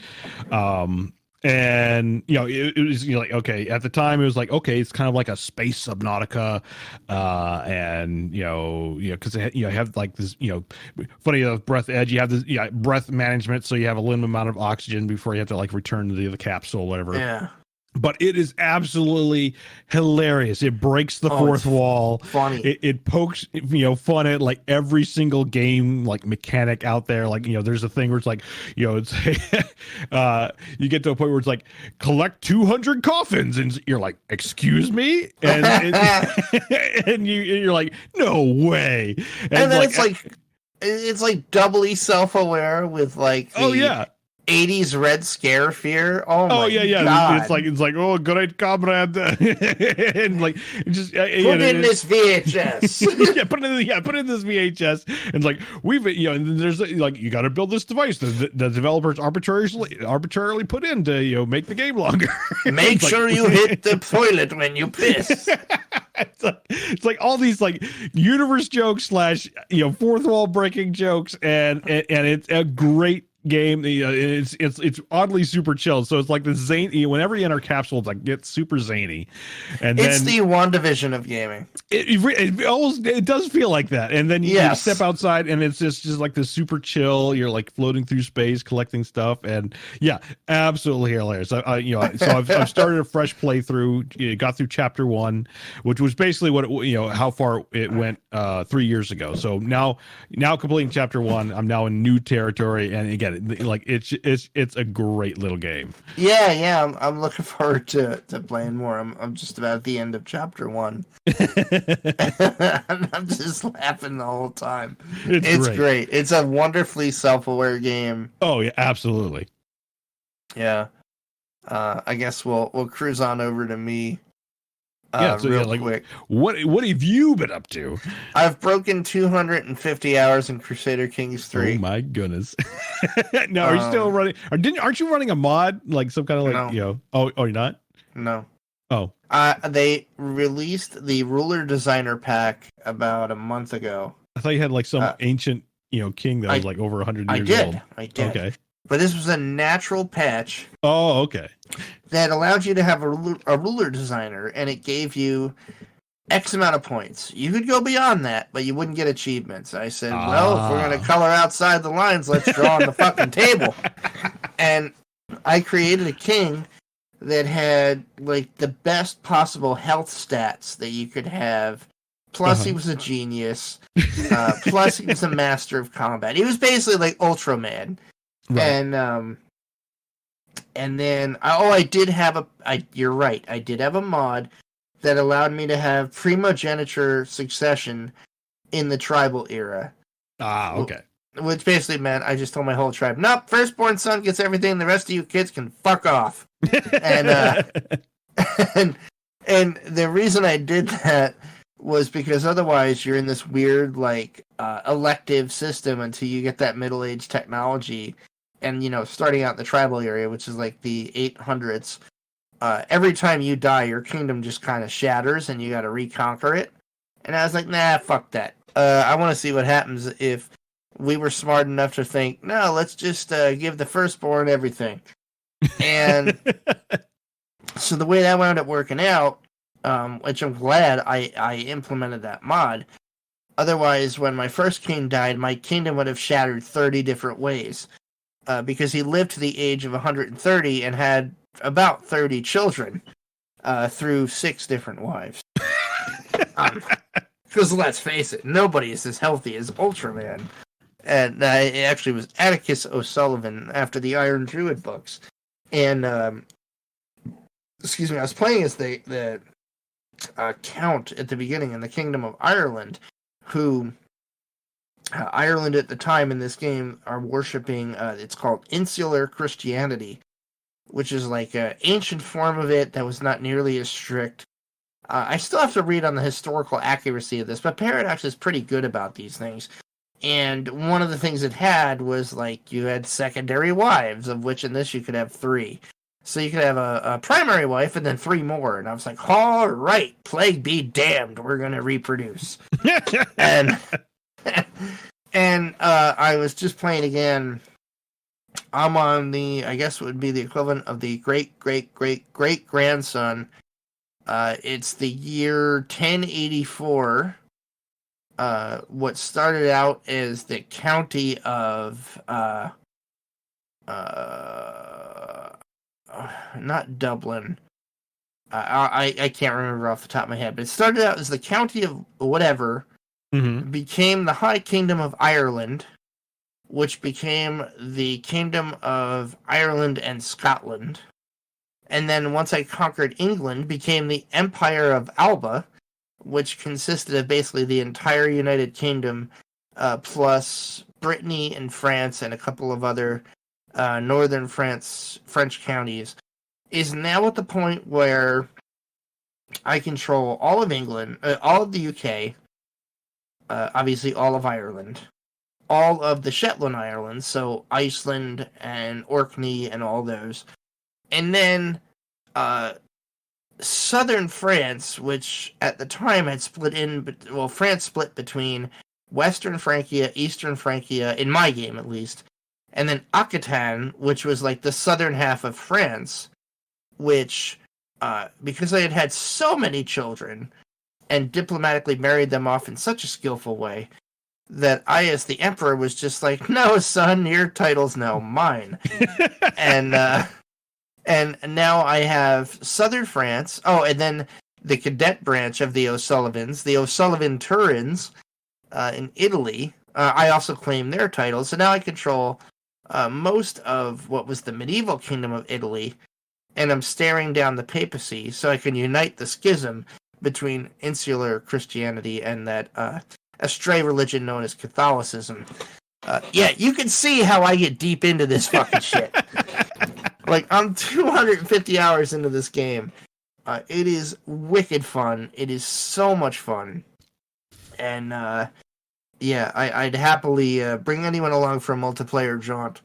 And it was like, okay, at the time it was like, okay, it's kind of like a space Subnautica, and because you have like this, funny enough, Breath Edge, you have this breath management, so you have a limited amount of oxygen before you have to like return to the capsule or whatever. Yeah. But it is absolutely hilarious. It breaks the fourth wall. Funny. It pokes, fun at like every single game, like mechanic out there. Like, there's a thing where it's like, it's, you get to a point where it's like, collect 200 coffins. And you're like, excuse me? And, and you're like, no way. And then it's like doubly self-aware with like, 80s Red Scare fear. Oh my God. It's like oh, good night, comrade. And like just put in this VHS. put in this VHS. And like and there's like, you got to build this device the developers arbitrarily put in to make the game longer. Make sure you hit the toilet when you piss. It's like all these like universe jokes / fourth wall breaking jokes, and it's a great game. It's oddly super chill, so it's like the zany. Whenever you enter capsule, it's like gets super zany, and it's the WandaVision of gaming. It does feel like that, and then you step outside, and it's just like this super chill. You're like floating through space, collecting stuff, and absolutely hilarious. So I've started a fresh playthrough. Got through chapter 1, which was basically what how far it went 3 years ago. So now completing chapter 1, I'm now in new territory, and again, like it's a great little game. I'm looking forward to playing more. I'm just about at the end of chapter 1. I'm just laughing the whole time. It's great. It's a wonderfully self-aware game. Oh yeah, absolutely. Yeah. I guess we'll cruise on over to me. Quick. What have you been up to? I've broken 250 hours in Crusader Kings 3. Oh my goodness! Now, are you still running? Aren't you running a mod, like some kind of like no. Oh, you're not? No. Oh. They released the Ruler Designer pack about a month ago. I thought you had like some ancient king that was like over 100 years old? I did. Okay. But this was a natural patch. Oh, okay. That allowed you to have a ruler designer, and it gave you X amount of points. You could go beyond that, but you wouldn't get achievements. I said, well, if we're going to color outside the lines, let's draw on the fucking table. And I created a king that had like the best possible health stats that you could have. Plus, he was a genius. Plus, he was a master of combat. He was basically like Ultraman. Right. And then you're right. I did have a mod that allowed me to have primogeniture succession in the tribal era. Okay. Which basically meant I just told my whole tribe, nope, firstborn son gets everything, the rest of you kids can fuck off. and the reason I did that was because otherwise you're in this weird, like, elective system until you get that middle-aged technology. And, starting out in the tribal area, which is like the 800s, every time you die, your kingdom just kind of shatters and you got to reconquer it. And I was like, nah, fuck that. I want to see what happens if we were smart enough to think, no, let's just give the firstborn everything. And so the way that wound up working out, which I'm glad I implemented that mod. Otherwise, when my first king died, my kingdom would have shattered 30 different ways. Because he lived to the age of 130 and had about 30 children through 6 different wives. Because let's face it, nobody is as healthy as Ultraman. And it actually was Atticus O'Sullivan after the Iron Druid books. And, I was playing as the count at the beginning in the Kingdom of Ireland, who... Ireland at the time in this game are worshipping, it's called Insular Christianity, which is like an ancient form of it that was not nearly as strict. I still have to read on the historical accuracy of this, but Paradox is pretty good about these things. And one of the things it had was, like, you had secondary wives, of which in this you could have 3. So you could have a primary wife and then 3 more. And I was like, all right, plague be damned, we're going to reproduce. And I was just playing again. I'm on I guess it would be the equivalent of the great-great-great-great-grandson. It's the year 1084. What started out as the county of... not Dublin. I can't remember off the top of my head, but it started out as the county of whatever... became the High Kingdom of Ireland, which became the Kingdom of Ireland and Scotland. And then once I conquered England, became the Empire of Alba, which consisted of basically the entire United Kingdom, plus Brittany and France and a couple of other northern French counties, is now at the point where I control all of England, all of the UK, obviously all of Ireland, all of the Shetland Islands, so Iceland and Orkney and all those. And then southern France, which at the time had France split between Western Francia, Eastern Francia, in my game at least, and then Aquitaine, which was like the southern half of France, which, because I had so many children, and diplomatically married them off in such a skillful way that I, as the emperor, was just like, no, son, your title's now mine. and now I have southern France. Oh, and then the cadet branch of the O'Sullivans, the O'Sullivan Turins in Italy. I also claim their titles. So now I control most of what was the medieval kingdom of Italy, and I'm staring down the papacy so I can unite the schism between insular Christianity and that astray religion known as Catholicism. Yeah, you can see how I get deep into this fucking shit. Like, I'm 250 hours into this game. It is wicked fun. It is so much fun. And, yeah, I'd happily bring anyone along for a multiplayer jaunt.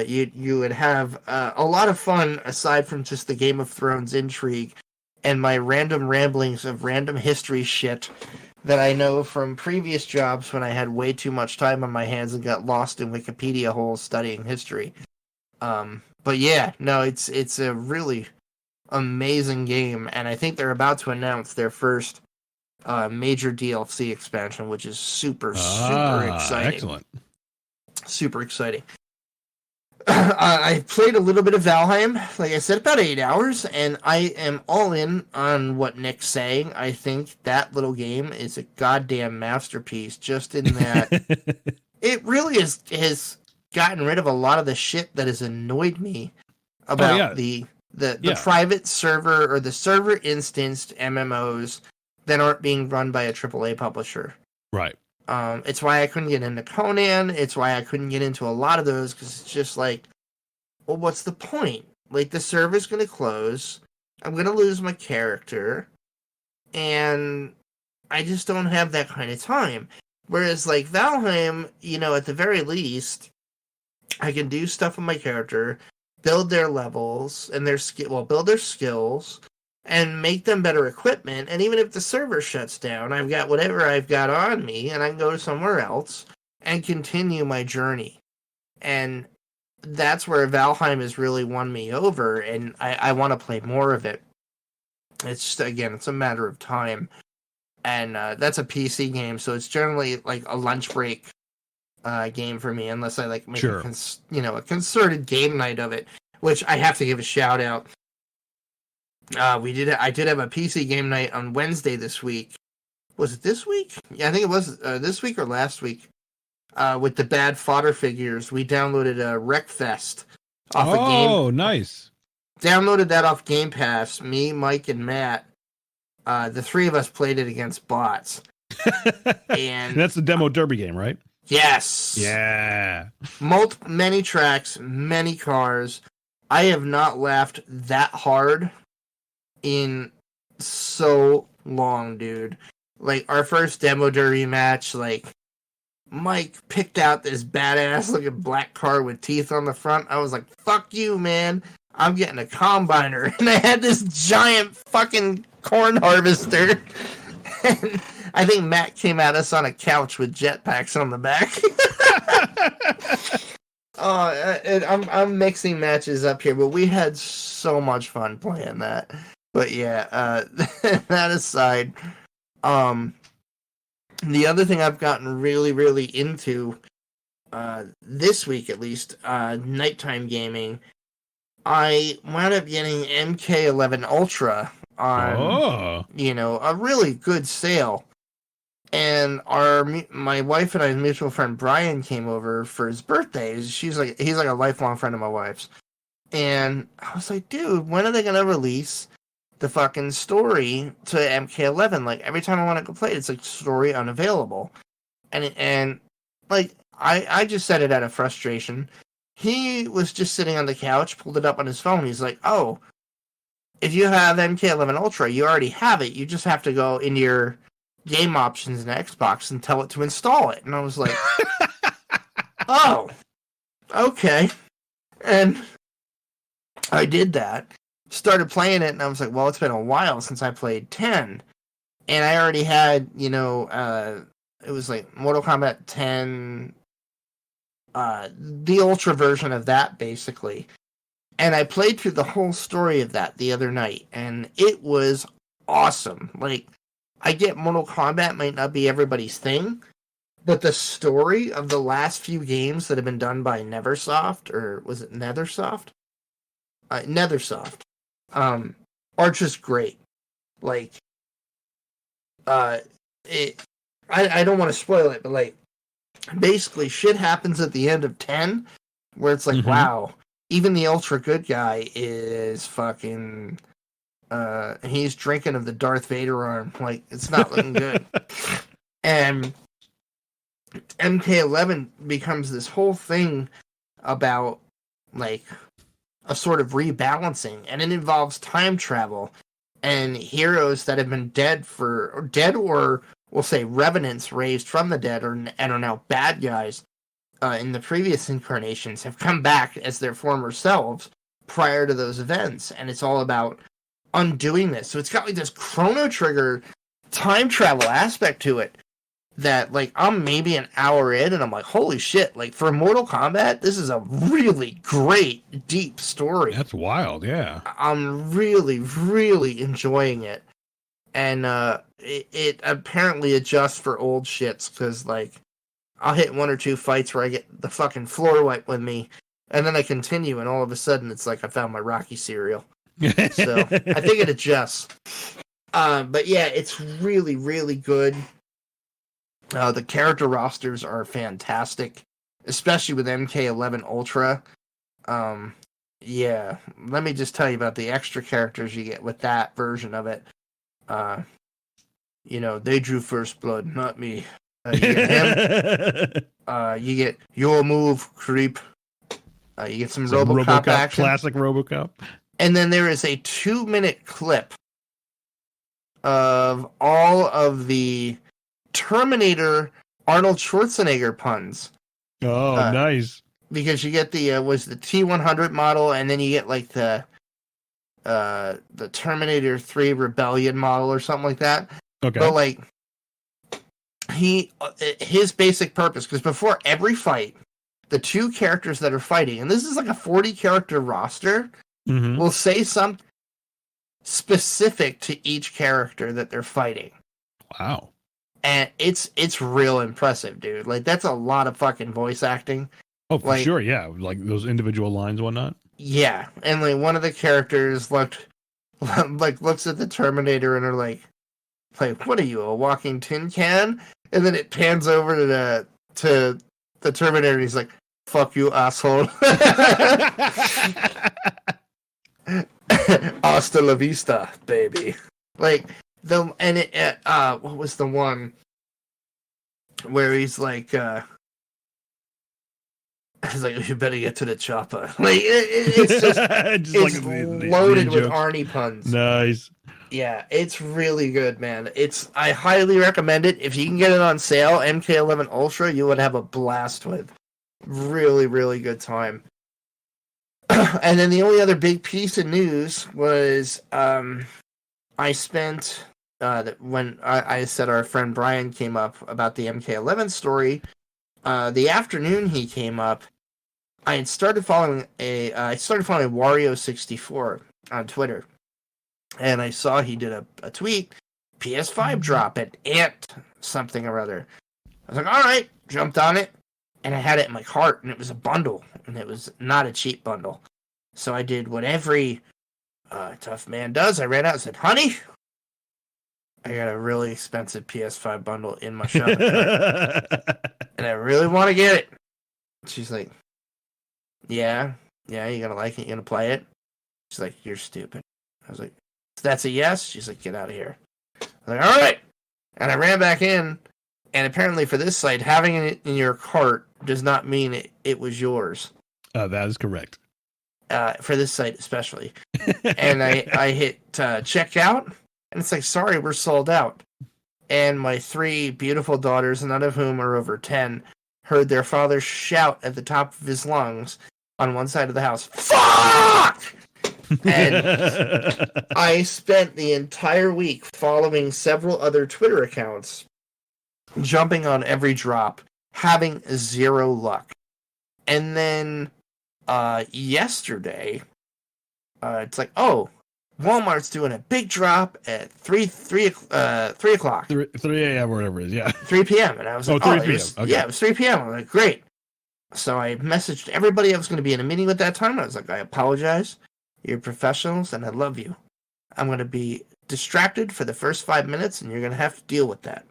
You would have a lot of fun aside from just the Game of Thrones intrigue and my random ramblings of random history shit that I know from previous jobs when I had way too much time on my hands and got lost in Wikipedia holes studying history. But yeah, no, it's a really amazing game, and I think they're about to announce their first major DLC expansion, which is super exciting. Excellent. Super exciting. I played a little bit of Valheim, like I said, about 8 hours, and I am all in on what Nick's saying. I think that little game is a goddamn masterpiece, just in that it really has gotten rid of a lot of the shit that has annoyed me about the private server or the server instanced MMOs that aren't being run by a AAA publisher. Right. It's why I couldn't get into Conan. It's why I couldn't get into a lot of those, because it's just like, well, what's the point? Like, the server's going to close. I'm going to lose my character. And I just don't have that kind of time. Whereas, like, Valheim, you know, at the very least, I can do stuff with my character, build their levels and their build their skills, and make them better equipment. And even if the server shuts down, I've got whatever I've got on me, and I can go somewhere else and continue my journey. And that's where Valheim has really won me over, and I want to play more of it. It's just, again, it's a matter of time. And that's a PC game, so it's generally like a lunch break game for me, unless I like make a concerted game night of it, which I have to give a shout out. I did have a PC game night on Wednesday this week. Was it this week? Yeah, I think it was this week or last week. With the bad fodder figures, we downloaded a Wreckfest off a game. Oh, nice. Downloaded that off Game Pass. Me, Mike, and Matt. The three of us played it against bots. And that's the demo derby game, right? Yes. Yeah. Many tracks, many cars. I have not laughed that hard in so long, dude. Like, our first demo derby match, like, Mike picked out this badass looking black car with teeth on the front. I was like, fuck you, man. I'm getting a combiner. And I had this giant fucking corn harvester. And I think Matt came at us on a couch with jetpacks on the back. I'm mixing matches up here, but we had so much fun playing that. But yeah, that aside, the other thing I've gotten really, really into this week, at least, nighttime gaming, I wound up getting MK11 Ultra on, a really good sale. And my wife and I's mutual friend Brian came over for his birthday. He's like a lifelong friend of my wife's. And I was like, dude, when are they gonna release the fucking story to MK11? Like, every time I want to go play it, it's like story unavailable. And like I just said it out of frustration. He was just sitting on the couch, pulled it up on his phone. He's like, oh, if you have MK11 Ultra, you already have it. You just have to go into your game options in Xbox and tell it to install it. And I was like, oh, okay. And I did that, started playing it, and I was like, well, it's been a while since I played 10. And I already had, it was like Mortal Kombat 10, the Ultra version of that, basically. And I played through the whole story of that the other night, and it was awesome. Like, I get Mortal Kombat might not be everybody's thing, but the story of the last few games that have been done by Neversoft, or was it Nethersoft? Nethersoft, are just great. Like, I don't want to spoil it, but like, basically shit happens at the end of 10, where it's like, wow, even the ultra good guy is fucking, he's drinking of the Darth Vader arm. Like, it's not looking good. And MK11 becomes this whole thing about, like, a sort of rebalancing, and it involves time travel and heroes that have been dead or we'll say revenants raised from the dead and are now bad guys in the previous incarnations have come back as their former selves prior to those events, and it's all about undoing this. So it's got like this Chrono Trigger time travel aspect to it that, like, I'm maybe an hour in and I'm like, holy shit, like, for Mortal Kombat, this is a really great, deep story. That's wild, yeah. I'm really, really enjoying it. And it apparently adjusts for old shits, because, like, I'll hit 1 or 2 fights where I get the fucking floor wiped with me, and then I continue, and all of a sudden it's like I found my Rocky cereal. So I think it adjusts. But yeah, it's really, really good. The character rosters are fantastic, especially with MK11 Ultra. Yeah, let me just tell you about the extra characters you get with that version of it. You know, they drew first blood, not me. You get him. You get your move, creep. You get some RoboCop action. Classic RoboCop. And then there is a 2-minute clip of all of the Terminator Arnold Schwarzenegger puns. Oh, nice. Because you get the was the T100 model, and then you get like the Terminator 3 Rebellion model or something like that. Okay. But like his basic purpose, because before every fight, the 2 characters that are fighting, and this is like a 40 character roster, will say something specific to each character that they're fighting. Wow. And it's real impressive, dude. Like, that's a lot of fucking voice acting. Oh, for sure, yeah. Like those individual lines and whatnot. Yeah. And like one of the characters looks at the Terminator and are like, what are you, a walking tin can? And then it pans over to the Terminator and he's like, fuck you, asshole. Hasta la vista, baby. Like, what was the one where he's like, you better get to the chopper. Like, it's just it's like loaded with Arnie puns. Nice. Yeah, it's really good, man. I highly recommend it. If you can get it on sale, MK11 Ultra, you would have a blast with. Really, really good time. And then the only other big piece of news was I spent when I said our friend Brian came up about the MK11 story. The afternoon he came up, I started following Wario64 on Twitter, and I saw he did a tweet, PS5 drop at Ant something or other. I was like, all right, jumped on it, and I had it in my cart, and it was a bundle, and it was not a cheap bundle. So I did what every tough man does. I ran out and said, honey, I got a really expensive PS5 bundle in my shopping cart, and I really want to get it. She's like, yeah, you gonna like it? You gonna play it? She's like, you're stupid. I was like, that's a yes? She's like, get out of here. I was like, all right. And I ran back in, and apparently for this site, having it in your cart does not mean it was yours. That is correct. For this site especially. And I hit checkout, and it's like, sorry, we're sold out. And my 3 beautiful daughters, none of whom are over 10, heard their father shout at the top of his lungs on one side of the house, fuck! And I spent the entire week following several other Twitter accounts, jumping on every drop, having 0 luck. And then yesterday, it's like, oh, Walmart's doing a big drop at 3 o'clock. 3 a.m. or whatever it is, yeah. 3 p.m. And I was like, 3 p.m. Okay. Yeah, it was 3 p.m. I'm like, great. So I messaged everybody I was going to be in a meeting at that time. I was like, I apologize. You're professionals, and I love you. I'm going to be distracted for the first 5 minutes, and you're going to have to deal with that.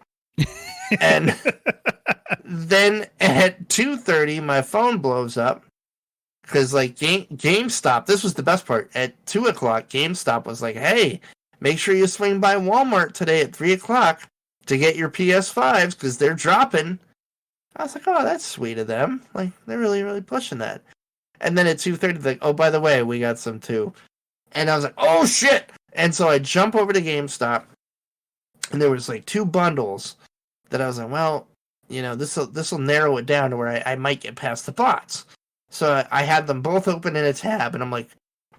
And then at 2:30, my phone blows up. Because, like, GameStop, this was the best part. At 2 o'clock, GameStop was like, hey, make sure you swing by Walmart today at 3 o'clock to get your PS5s, because they're dropping. I was like, oh, that's sweet of them. Like, they're really, really pushing that. And then at 2:30, like, oh, by the way, we got some too. And I was like, oh, shit! And so I jump over to GameStop, and there was, like, 2 bundles that I was like, well, you know, this will narrow it down to where I might get past the bots. So I had them both open in a tab, and I'm like,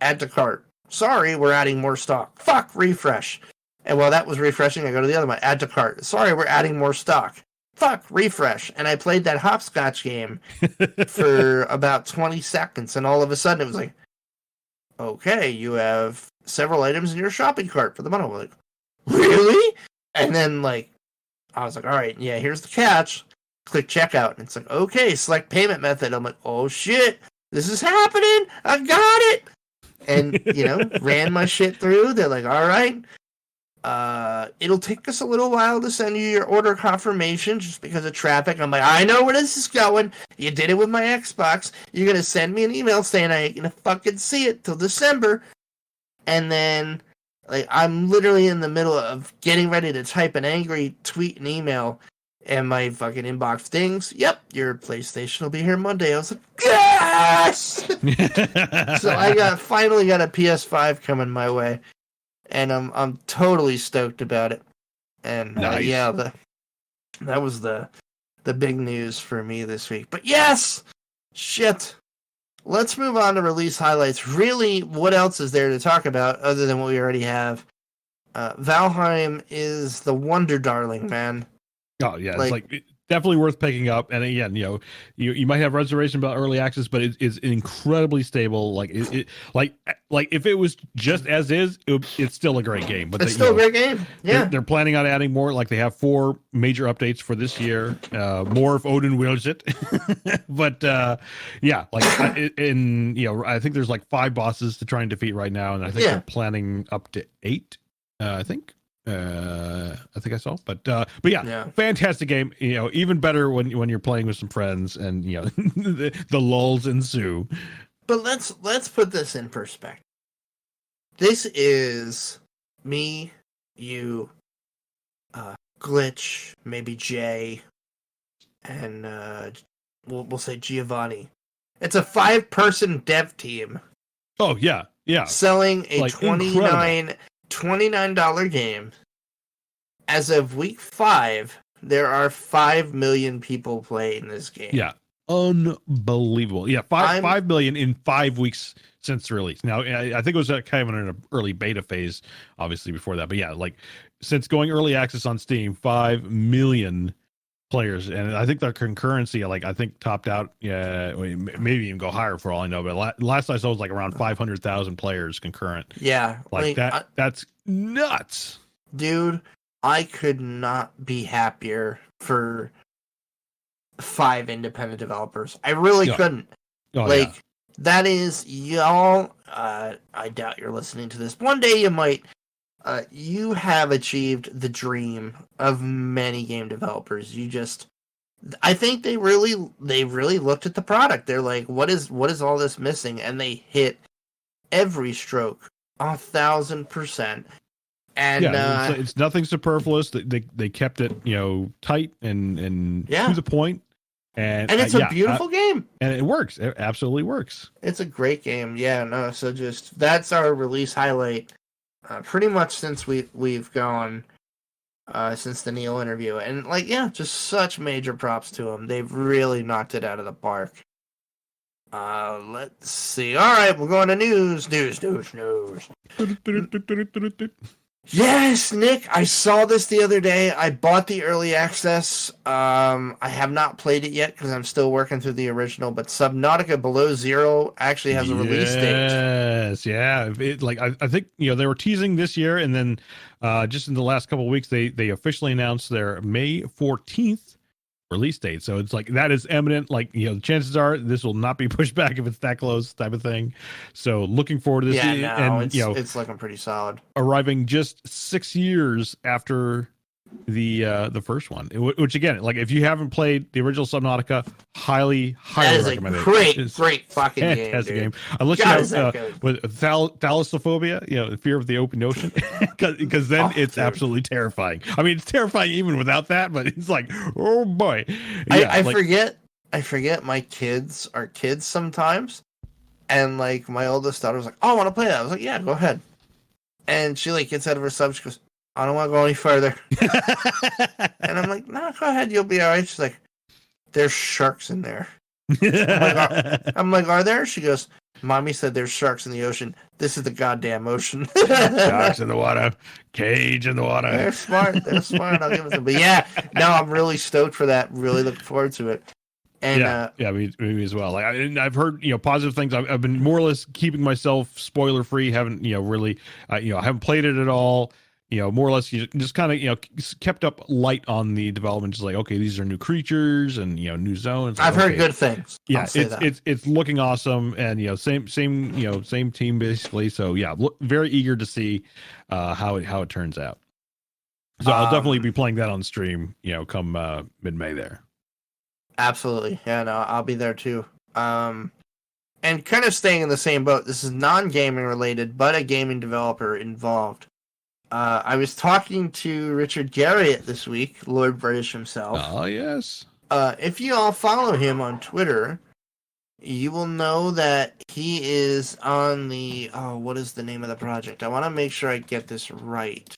add to cart. Sorry, we're adding more stock. Fuck, refresh. And while that was refreshing, I go to the other one, add to cart. Sorry, we're adding more stock. Fuck, refresh. And I played that hopscotch game for about 20 seconds, and all of a sudden it was like, okay, you have several items in your shopping cart for the money. I'm like, really? And then, like, I was like, all right, yeah, here's the catch. Click checkout. And it's like, okay, select payment method. I'm like, oh shit, this is happening. I got it. And, you know, ran my shit through. They're like, all right, it'll take us a little while to send you your order confirmation just because of traffic. I'm like, I know where this is going. You did it with my Xbox. You're going to send me an email saying I ain't going to fucking see it till December. And then, like, I'm literally in the middle of getting ready to type an angry tweet and email, and my fucking inbox dings. Yep, your PlayStation will be here Monday. I was like, yes! So I finally got a PS5 coming my way, and I'm totally stoked about it. And nice. That was the big news for me this week. But yes, shit. Let's move on to release highlights. Really, what else is there to talk about other than what we already have? Valheim is the wonder darling, man. Oh yeah, it's like definitely worth picking up. And again, you know, you might have reservation about early access, but it's incredibly stable. Like like if it was just as is, it's still a great game. But it's still a great game. Yeah, they're planning on adding more. Like they have 4 major updates for this year. More if Odin wills it. But yeah, like in you know, I think there's like 5 bosses to try and defeat right now, and I think they're planning up to 8. I think I saw, but yeah, fantastic game. You know, even better when you're playing with some friends, and you know, the lulls ensue. But let's put this in perspective. This is me, you, Glitch, maybe Jay, and we'll say Giovanni. It's a 5-person dev team. Oh yeah, selling a like $29 game. As of week 5, there are 5 million people playing this game. Yeah, unbelievable. Yeah, 5 million in 5 weeks since release. Now, I think it was kind of in an early beta phase, obviously before that. But yeah, like since going early access on Steam, 5 million players, and I think their concurrency, like I think topped out. Yeah, maybe even go higher for all I know. But last I saw was like around 500,000 players concurrent. Yeah, like that. That's nuts, dude. I could not be happier for 5 independent developers. I really couldn't. That is, y'all, I doubt you're listening to this. One day you might. You have achieved the dream of many game developers. I think they really looked at the product. They're like, what is all this missing? And they hit every stroke 1,000%. And it's nothing superfluous. They kept it, you know, tight and to the point. And it's a beautiful game. And it works. It absolutely works. It's a great game. Yeah, no, so just that's our release highlight. Pretty much since we've gone since the Neal interview. And like, yeah, just such major props to them. They've really knocked it out of the park. Let's see. All right, we're going to news. Yes, Nick, I saw this the other day. I bought the early access. I have not played it yet because I'm still working through the original, but Subnautica Below Zero actually has a release date. Yes, yeah. I think, you know, they were teasing this year, and then just in the last couple of weeks, they officially announced their May 14th release date. So it's like that is imminent. Like, you know, the chances are this will not be pushed back if it's that close, type of thing. So looking forward to this. Yeah, no, and you know, it's looking pretty solid. Arriving just 6 years after the first one, which again, like if you haven't played the original Subnautica, highly recommend it. Great fucking fantastic game. Unless you have with thalassophobia, you know, the fear of the open ocean, because then it's absolutely terrifying. I mean, it's terrifying even without that, but it's like, oh boy. Yeah, I forget my kids are kids sometimes, and like my oldest daughter was like, "Oh, I want to play that." I was like, "Yeah, go ahead." And she like gets out of her sub. She goes, "I don't want to go any further." And I'm like, "No, go ahead. You'll be all right." She's like, "There's sharks in there." I'm like, "Are there?" She goes, Mommy said there's sharks in the ocean. This is the goddamn ocean. Sharks in the water, cage in the water. They're smart. They're smart. I'll give it to them. But yeah, no, I'm really stoked for that. Really looking forward to it. And me as well. Like I've heard, positive things. I've been more or less keeping myself spoiler free. Haven't, really, I haven't played it at all. More or less, you just kind of, kept up light on the development. Just like, okay, these are new creatures and new zones. Like, I've heard good things. Yeah, it's looking awesome, and same team basically. So yeah, very eager to see how it turns out. So I'll definitely be playing that on stream. Come mid-May there. Absolutely, yeah, no, I'll be there too. And kind of staying in the same boat. This is non-gaming related, but a gaming developer involved. I was talking to Richard Garriott this week, Lord British himself. Oh, yes. If you all follow him on Twitter, you will know that he is on the... Oh, what is the name of the project? I want to make sure I get this right.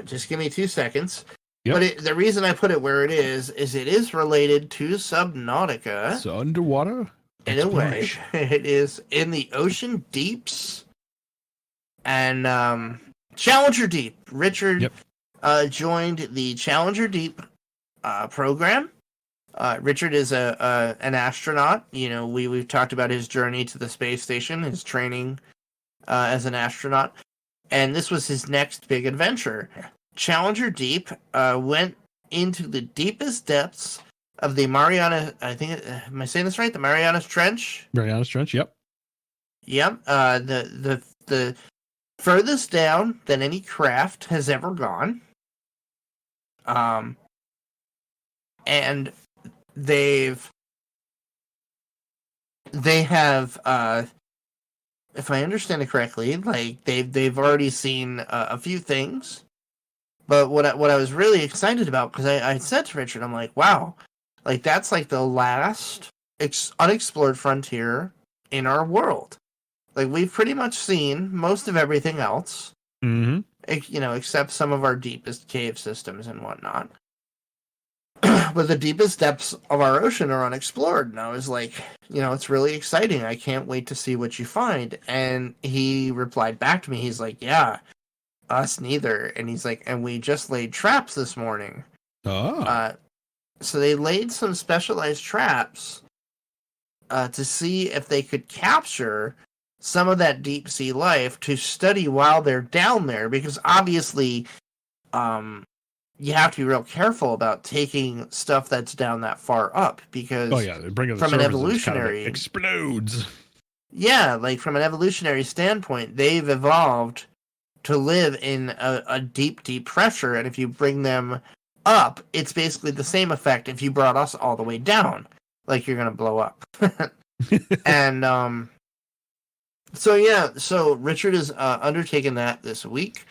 Just give me 2 seconds. Yep. But the reason I put it where it is it is related to Subnautica. So underwater? In a way. It is in the ocean deeps. And Challenger Deep. Richard joined the Challenger Deep program. Richard is an astronaut. We've talked about his journey to the space station, his training as an astronaut, and this was his next big adventure. Challenger Deep went into the deepest depths of the Mariana. I think, am I saying this right? The Mariana Trench. Mariana Trench. Yep. Yep. The furthest down than any craft has ever gone. And they have, if I understand it correctly, like they've already seen a few things. But what I was really excited about, because I said to Richard, I'm like, wow, like that's like the last unexplored frontier in our world. Like, we've pretty much seen most of everything else, except some of our deepest cave systems and whatnot. But the deepest depths of our ocean are unexplored. And I was like, it's really exciting. I can't wait to see what you find. And he replied back to me. He's like, yeah, us neither. And he's like, and we just laid traps this morning. Oh. So they laid some specialized traps to see if they could capture some of that deep sea life to study while they're down there, because obviously you have to be real careful about taking stuff that's down that far up, because from an evolutionary kind of explodes. Yeah, like from an evolutionary standpoint, they've evolved to live in a deep pressure, and if you bring them up, it's basically the same effect if you brought us all the way down, like you're gonna blow up. And so Richard is undertaking that this week,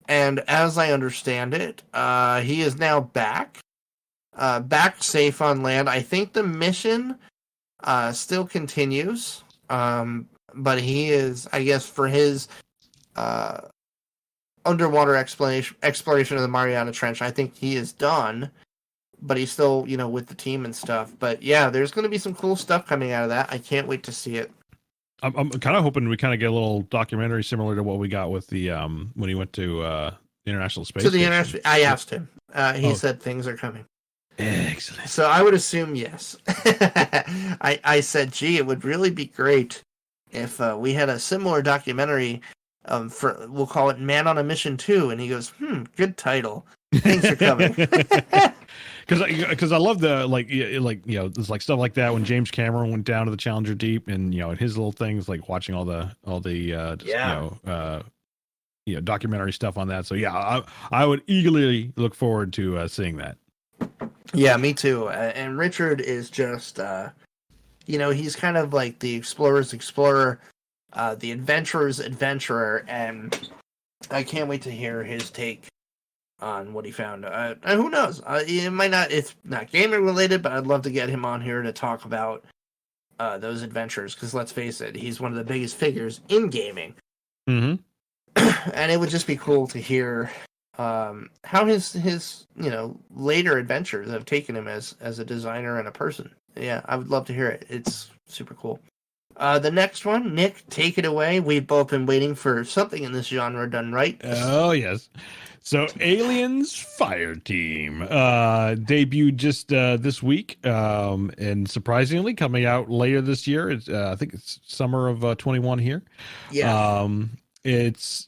and as I understand it, he is now back safe on land. I think the mission still continues, but he is, I guess, for his underwater exploration of the Mariana Trench, I think he is done, but he's still, with the team and stuff. But yeah, there's going to be some cool stuff coming out of that. I can't wait to see it. I'm kind of hoping we kind of get a little documentary similar to what we got with the when he went to the International Space Station. I asked him. He said things are coming. Excellent. So I would assume yes. I said, gee, it would really be great if we had a similar documentary for, we'll call it Man on a Mission 2. And he goes, good title. Things are coming. Because I love the there's like stuff like that when James Cameron went down to the Challenger Deep, and his little things, like watching all the documentary stuff on that. So yeah, I would eagerly look forward to seeing that. Yeah, me too. And Richard is just he's kind of like the explorer's explorer, the adventurer's adventurer, and I can't wait to hear his take on what he found. Who knows? It's not gaming related, but I'd love to get him on here to talk about those adventures, because let's face it, he's one of the biggest figures in gaming. Mm-hmm. And it would just be cool to hear how his later adventures have taken him as a designer and a person. Yeah, I would love to hear it. It's super cool. The next one, Nick, take it away. We've both been waiting for something in this genre done right. Oh, yes. So Aliens Fire Team debuted just this week, and surprisingly coming out later this year. It's I think it's summer of 21 here. Yeah. It's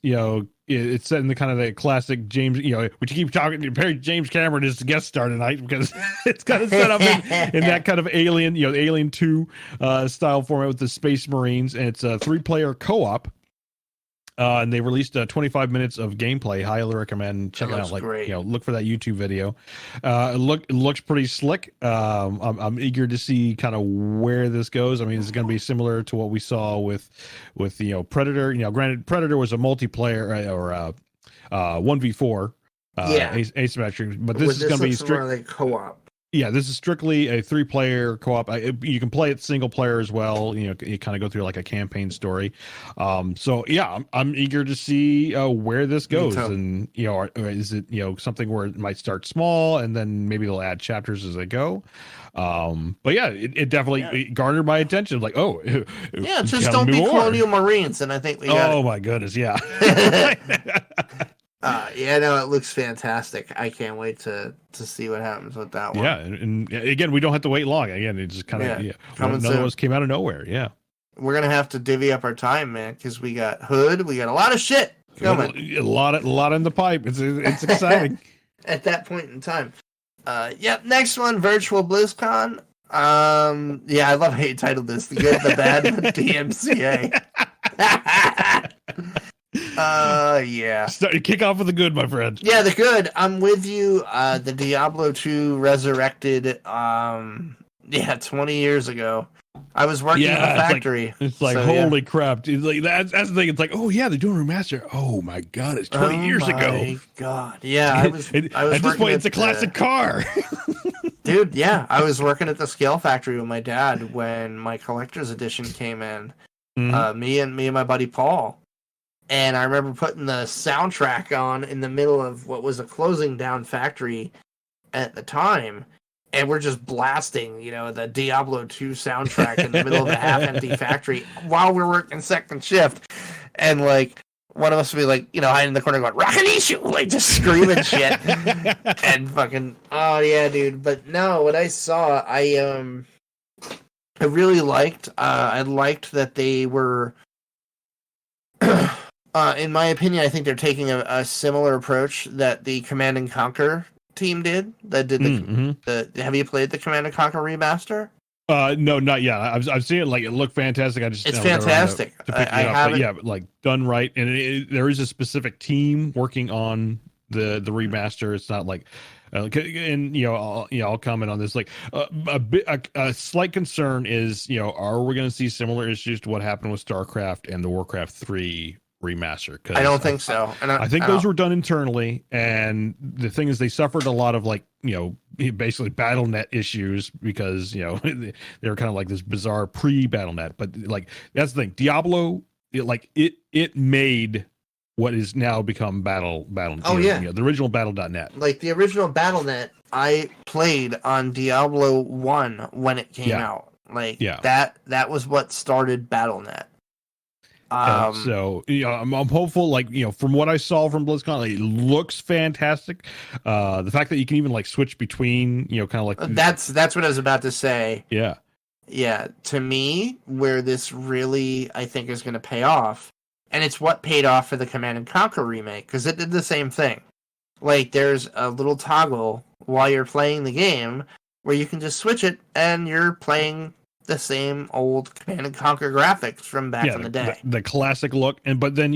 it's set in the kind of the classic James, which you keep talking to James Cameron is the guest star tonight because it's kind of set up in that kind of Alien, Alien 2 style format with the Space Marines, and it's a 3-player co-op. And they released 25 minutes of gameplay. Highly recommend checking out. Great. Look for that YouTube video. It looks pretty slick. I'm eager to see kind of where this goes. I mean, it's going to be similar to what we saw with Predator. Granted, Predator was a multiplayer or 1v4 asymmetric, but this is going to be strictly co-op. Yeah, this is strictly a 3-player co-op. You can play it single player as well. You kind of go through like a campaign story. So yeah, I'm eager to see where this goes, and or is it something where it might start small and then maybe they'll add chapters as they go. But yeah, it definitely garnered my attention. Like, just don't be Colonial Marines, and I think we got my goodness, yeah. It looks fantastic. I can't wait to see what happens with that one. Yeah, and again, we don't have to wait long. Again, it just kind of none of us came out of nowhere. Yeah, we're gonna have to divvy up our time, man, because we got Hood, we got a lot of shit coming. A lot in the pipe. It's exciting. At that point in time. Next one, Virtual BlizzCon. I love how you titled this: The Good, the Bad, the DMCA. Kick off with the good, my friend. Yeah, the good. I'm with you. The Diablo 2 resurrected 20 years ago. I was working in the factory. It's like holy crap. It's like that's the thing. It's like, oh yeah, they're doing a remaster. Oh my god, it's 20 years ago. Oh my god. Yeah, I was at this point it's a classic car. Dude, yeah. I was working at the scale factory with my dad when my collector's edition came in. Mm-hmm. Me and my buddy Paul. And I remember putting the soundtrack on in the middle of what was a closing down factory at the time. And we're just blasting, the Diablo 2 soundtrack in the middle of a half-empty factory while we're working second shift. And, one of us would be, hiding in the corner going, Rakanishu! Just screaming shit. And fucking, oh, yeah, dude. But no, what I saw, I really liked. I liked that they were... in my opinion, I think they're taking a similar approach that the Command and Conquer team did. That did the have you played the Command and Conquer remaster? No, not yet. I've seen it. It looked fantastic. It's fantastic. I haven't, but done right, and there is a specific team working on the remaster. It's not like. And I'll comment on this. A slight concern is are we going to see similar issues to what happened with StarCraft and the Warcraft 3 remaster? I don't think so. And I think those were done internally, and the thing is they suffered a lot of basically BattleNet issues because they were kind of like this bizarre pre-BattleNet. But that's the thing. Diablo, it made what is now become Battle. Oh yeah, the original Battle.net. The original Battle.net, I played on Diablo 1 when it came out. That was what started Battle.net. So I'm hopeful. From what I saw from BlizzCon, it looks fantastic. The fact that you can even switch between, that's what I was about to say. Yeah. To me, where this really I think is going to pay off. And it's what paid off for the Command and Conquer remake, because it did the same thing. There's a little toggle while you're playing the game where you can just switch it, and you're playing the same old Command and Conquer graphics from back in the day. The classic look, but then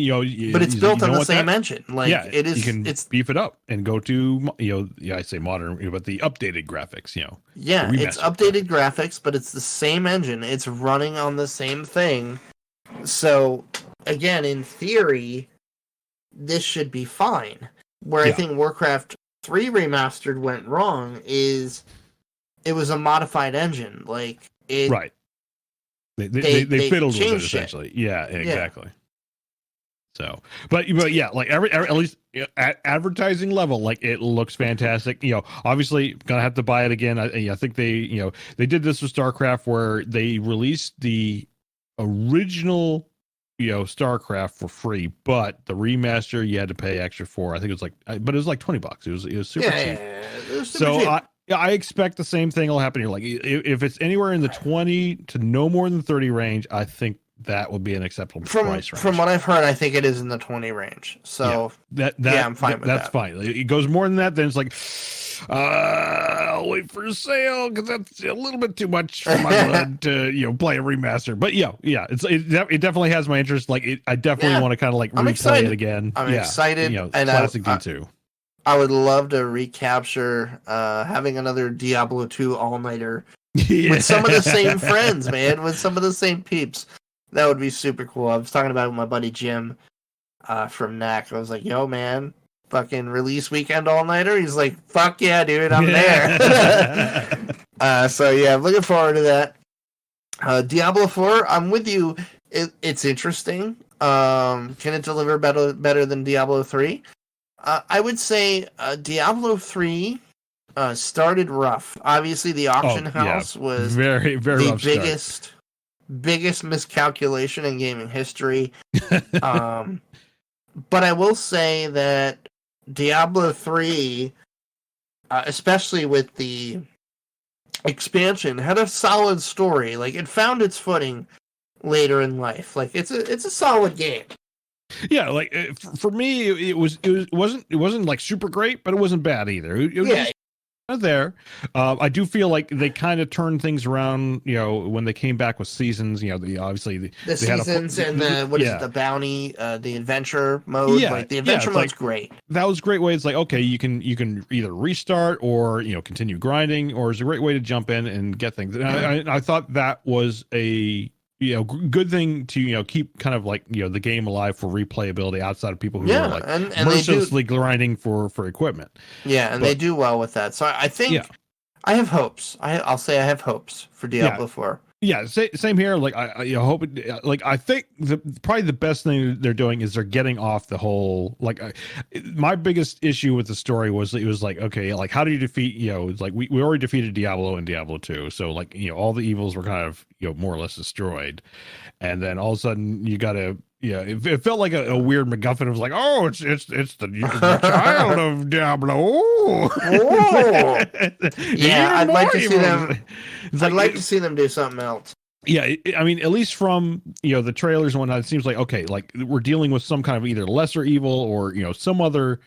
but it's built on the same engine. It is. You can beef it up and go to I say modern, but the updated graphics. Yeah, it's updated graphics, but it's the same engine. It's running on the same thing. So. Again, in theory, this should be fine. Where I think Warcraft 3 Remastered went wrong is it was a modified engine. Right. They fiddled with it, essentially. Yeah, exactly. Yeah. So, but yeah, at least at advertising level, it looks fantastic. Obviously gonna have to buy it again. I think they did this with StarCraft where they released the original, StarCraft for free, but the remaster you had to pay extra for. I think it was like, but it was like $20. It was super cheap. It was super cheap. I expect the same thing will happen here. Like if it's anywhere in the 20 to no more than 30 range, I think that would be an acceptable price range. From what I've heard, I think it is in the 20 range. So I'm fine with that. That's fine. It goes more than that, then it's like, I'll wait for a sale because that's a little bit too much for my blood to play a remaster. But it definitely has my interest. Like I definitely want to kind of like replay it again. I'm excited. And classic D2. I would love to recapture having another Diablo 2 all-nighter with some of the same friends, man, with some of the same peeps. That would be super cool. I was talking about it with my buddy Jim from NAC. I was like, yo, man, fucking release weekend all-nighter? He's like, fuck yeah, dude, I'm there. So, yeah, I'm looking forward to that. Diablo 4, I'm with you. It's interesting. Can it deliver better than Diablo 3? I would say Diablo 3 started rough. Obviously, the auction house was very, very the rough biggest miscalculation in gaming history. But I will say that Diablo 3, especially with the expansion, had a solid story. Like, it found its footing later in life. Like, it's a solid game. Yeah, like for me, it wasn't like super great, but it wasn't bad either. It was just there. I do feel like they kind of turned things around, when they came back with seasons. Obviously the seasons and the bounty, the adventure mode. Yeah, like the adventure mode's great. That was a great way. It's like, okay, you can either restart or continue grinding, or it's a great way to jump in and get things. And I thought that was a good thing to keep kind of like the game alive for replayability outside of people who are like and mercilessly grinding for equipment. They do well with that. So I think I have hopes. I'll say I have hopes for Diablo 4. Yeah, same here. Like I hope it, like I think probably the best thing they're doing is they're getting off the whole my biggest issue with the story was it was like, okay, like how do you defeat it's like we already defeated Diablo in Diablo 2, so like all the evils were kind of more or less destroyed, and then all of a sudden you got to it felt like a weird MacGuffin. It was like, oh, it's the child of Diablo. Oh. I'd like to see them. I'd like to see them do something else. Yeah, I mean, at least from the trailers and whatnot, it seems like okay, like we're dealing with some kind of either lesser evil or some other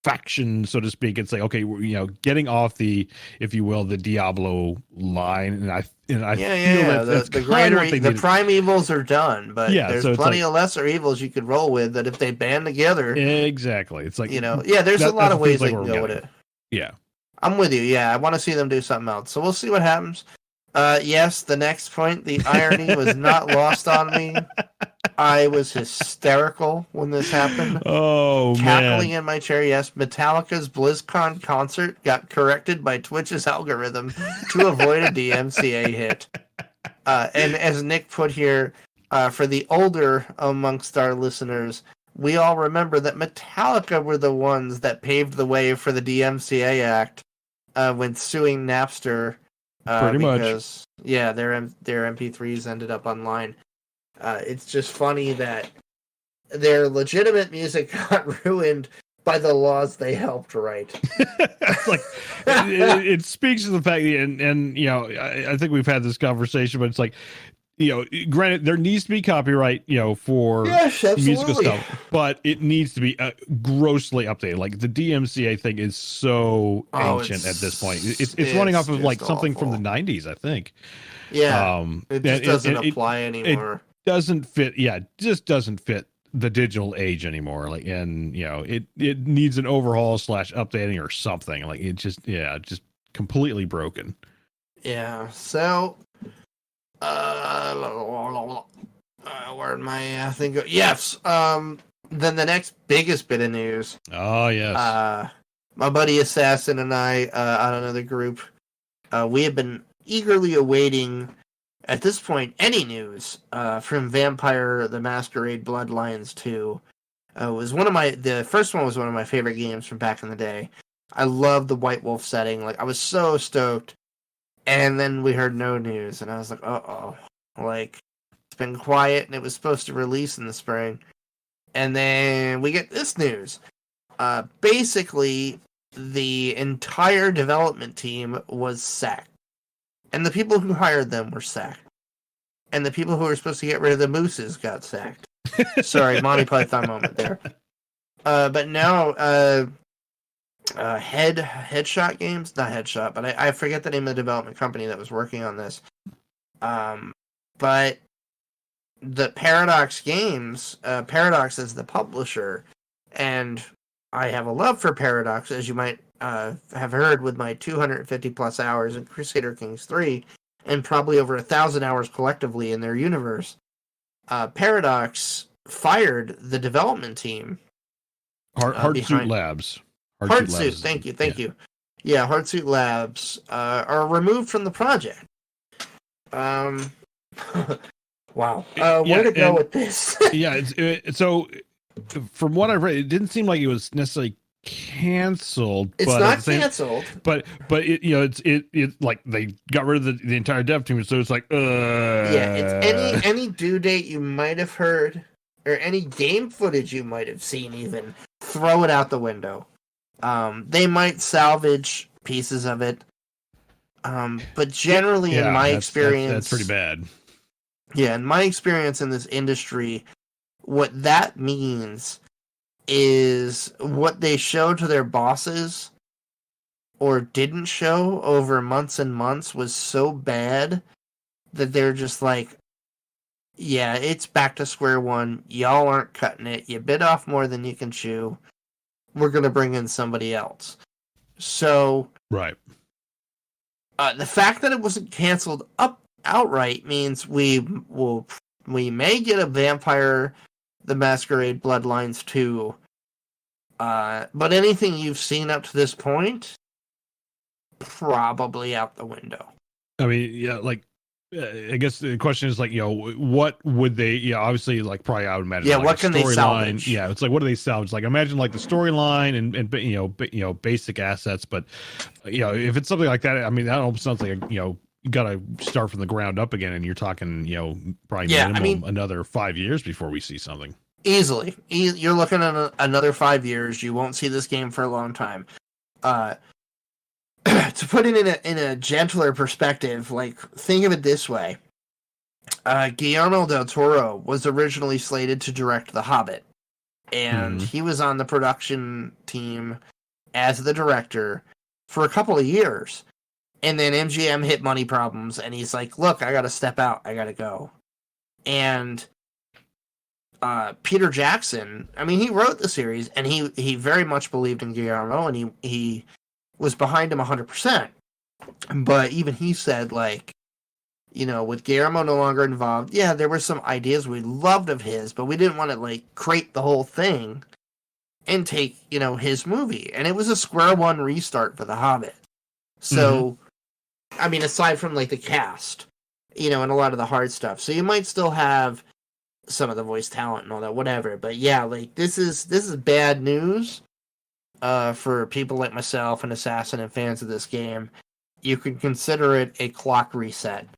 faction, so to speak. It's like, okay, getting off the, if you will, the Diablo line, and I feel that's the prime evils are done, but there's plenty of lesser evils you could roll with that if they band together. Exactly, it's like there's a lot of ways they can go with it. Yeah, I'm with you. Yeah, I want to see them do something else. So we'll see what happens. Yes, the next point, the irony was not lost on me. I was hysterical when this happened. Oh, cackling in my chair. Yes, Metallica's BlizzCon concert got corrected by Twitch's algorithm to avoid a DMCA hit. And as Nick put here, for the older amongst our listeners, we all remember that Metallica were the ones that paved the way for the DMCA Act when suing Napster. Pretty because, much. Yeah, their MP3s ended up online. It's just funny that their legitimate music got ruined by the laws they helped write. It's like it speaks to the fact, and I think we've had this conversation, but it's like, granted, there needs to be copyright, for musical stuff, but it needs to be grossly updated. Like the DMCA thing is so ancient at this point. It's running off of like something from the 90s, I think. Yeah, it just doesn't apply anymore. It doesn't fit. Yeah, it just doesn't fit the digital age anymore. Like, and it needs an overhaul / updating or something. Like it just completely broken. Yeah. So. Where am I? I think. Yes. Then the next biggest bit of news. Oh yes. My buddy Assassin and I on another group, we have been eagerly awaiting, at this point, any news from Vampire the Masquerade Bloodlines 2. The first one was one of my favorite games from back in the day. I love the White Wolf setting. Like I was so stoked. And then we heard no news, and I was like, uh-oh. Like, It's been quiet, and it was supposed to release in the spring. And then we get this news. Basically, the entire development team was sacked. And the people who hired them were sacked. And the people who were supposed to get rid of the mooses got sacked. Sorry, Monty Python moment there. But now, Headshot Games, not Headshot, but I forget the name of the development company that was working on this. But the Paradox Games, Paradox is the publisher, and I have a love for Paradox, as you might have heard with my 250 plus hours in Crusader Kings 3, and probably over 1,000 hours collectively in their universe. Paradox fired the development team. Hardsuit Labs. Hardsuit, thank you. Yeah, Hardsuit Labs are removed from the project. Wow. Where to go with this? So from what I've read, it didn't seem like it was necessarily canceled. It's not canceled. But it, it's like they got rid of the entire dev team, so it's like it's any due date you might have heard, or any game footage you might have seen, even throw it out the window. They might salvage pieces of it, but generally, in my experience, that's pretty bad. Yeah, in my experience in this industry, what that means is what they show to their bosses or didn't show over months and months was so bad that they're just like, yeah, it's back to square one. Y'all aren't cutting it. You bit off more than you can chew. We're going to bring in somebody else. So, right. The fact that it wasn't canceled outright means we may get a Vampire the Masquerade Bloodlines 2. But anything you've seen up to this point, probably out the window. I mean, yeah, like, I guess the question is like, what would they, obviously, like, probably I would imagine. Yeah, like what can they salvage? Yeah, it's like, what do they salvage? Like, imagine like the storyline and basic assets, but, if it's something like that, I mean, that almost sounds like, you got to start from the ground up again, and you're talking, probably minimum another 5 years before we see something. Easily. You're looking at another 5 years. You won't see this game for a long time. To put it in a gentler perspective, like, think of it this way. Guillermo del Toro was originally slated to direct The Hobbit, and he was on the production team as the director for a couple of years. And then MGM hit money problems, and he's like, look, I got to step out. I got to go. And Peter Jackson, I mean, he wrote the series, and he very much believed in Guillermo, and he was behind him 100%. But even he said, like, with Guillermo no longer involved, yeah, there were some ideas we loved of his, but we didn't want to, like, create the whole thing and take, his movie. And it was a square one restart for The Hobbit. So, I mean, aside from, like, the cast, and a lot of the hard stuff. So you might still have some of the voice talent and all that, whatever. But yeah, like, this is bad news for people like myself and Assassin and fans of this game. You can consider it a clock reset.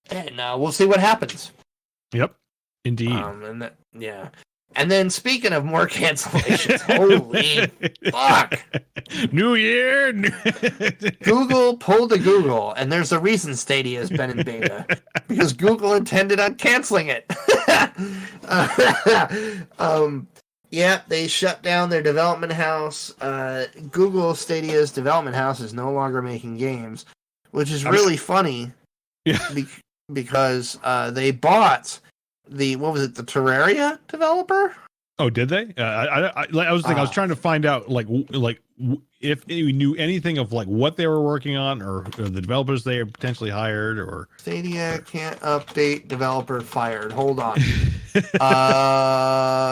And we'll see what happens. Yep, indeed. And then, speaking of more cancellations, holy fuck. New year. Google pulled a Google, and there's a reason Stadia has been in beta. Because Google intended on canceling it. Yeah, they shut down their development house. Google Stadia's development house is no longer making games, which is really funny. Yeah. Because they bought the Terraria developer? Oh, did they? I was trying to find out like if you knew anything of like what they were working on or the developers they potentially hired or Stadia can't update, developer fired. Hold on.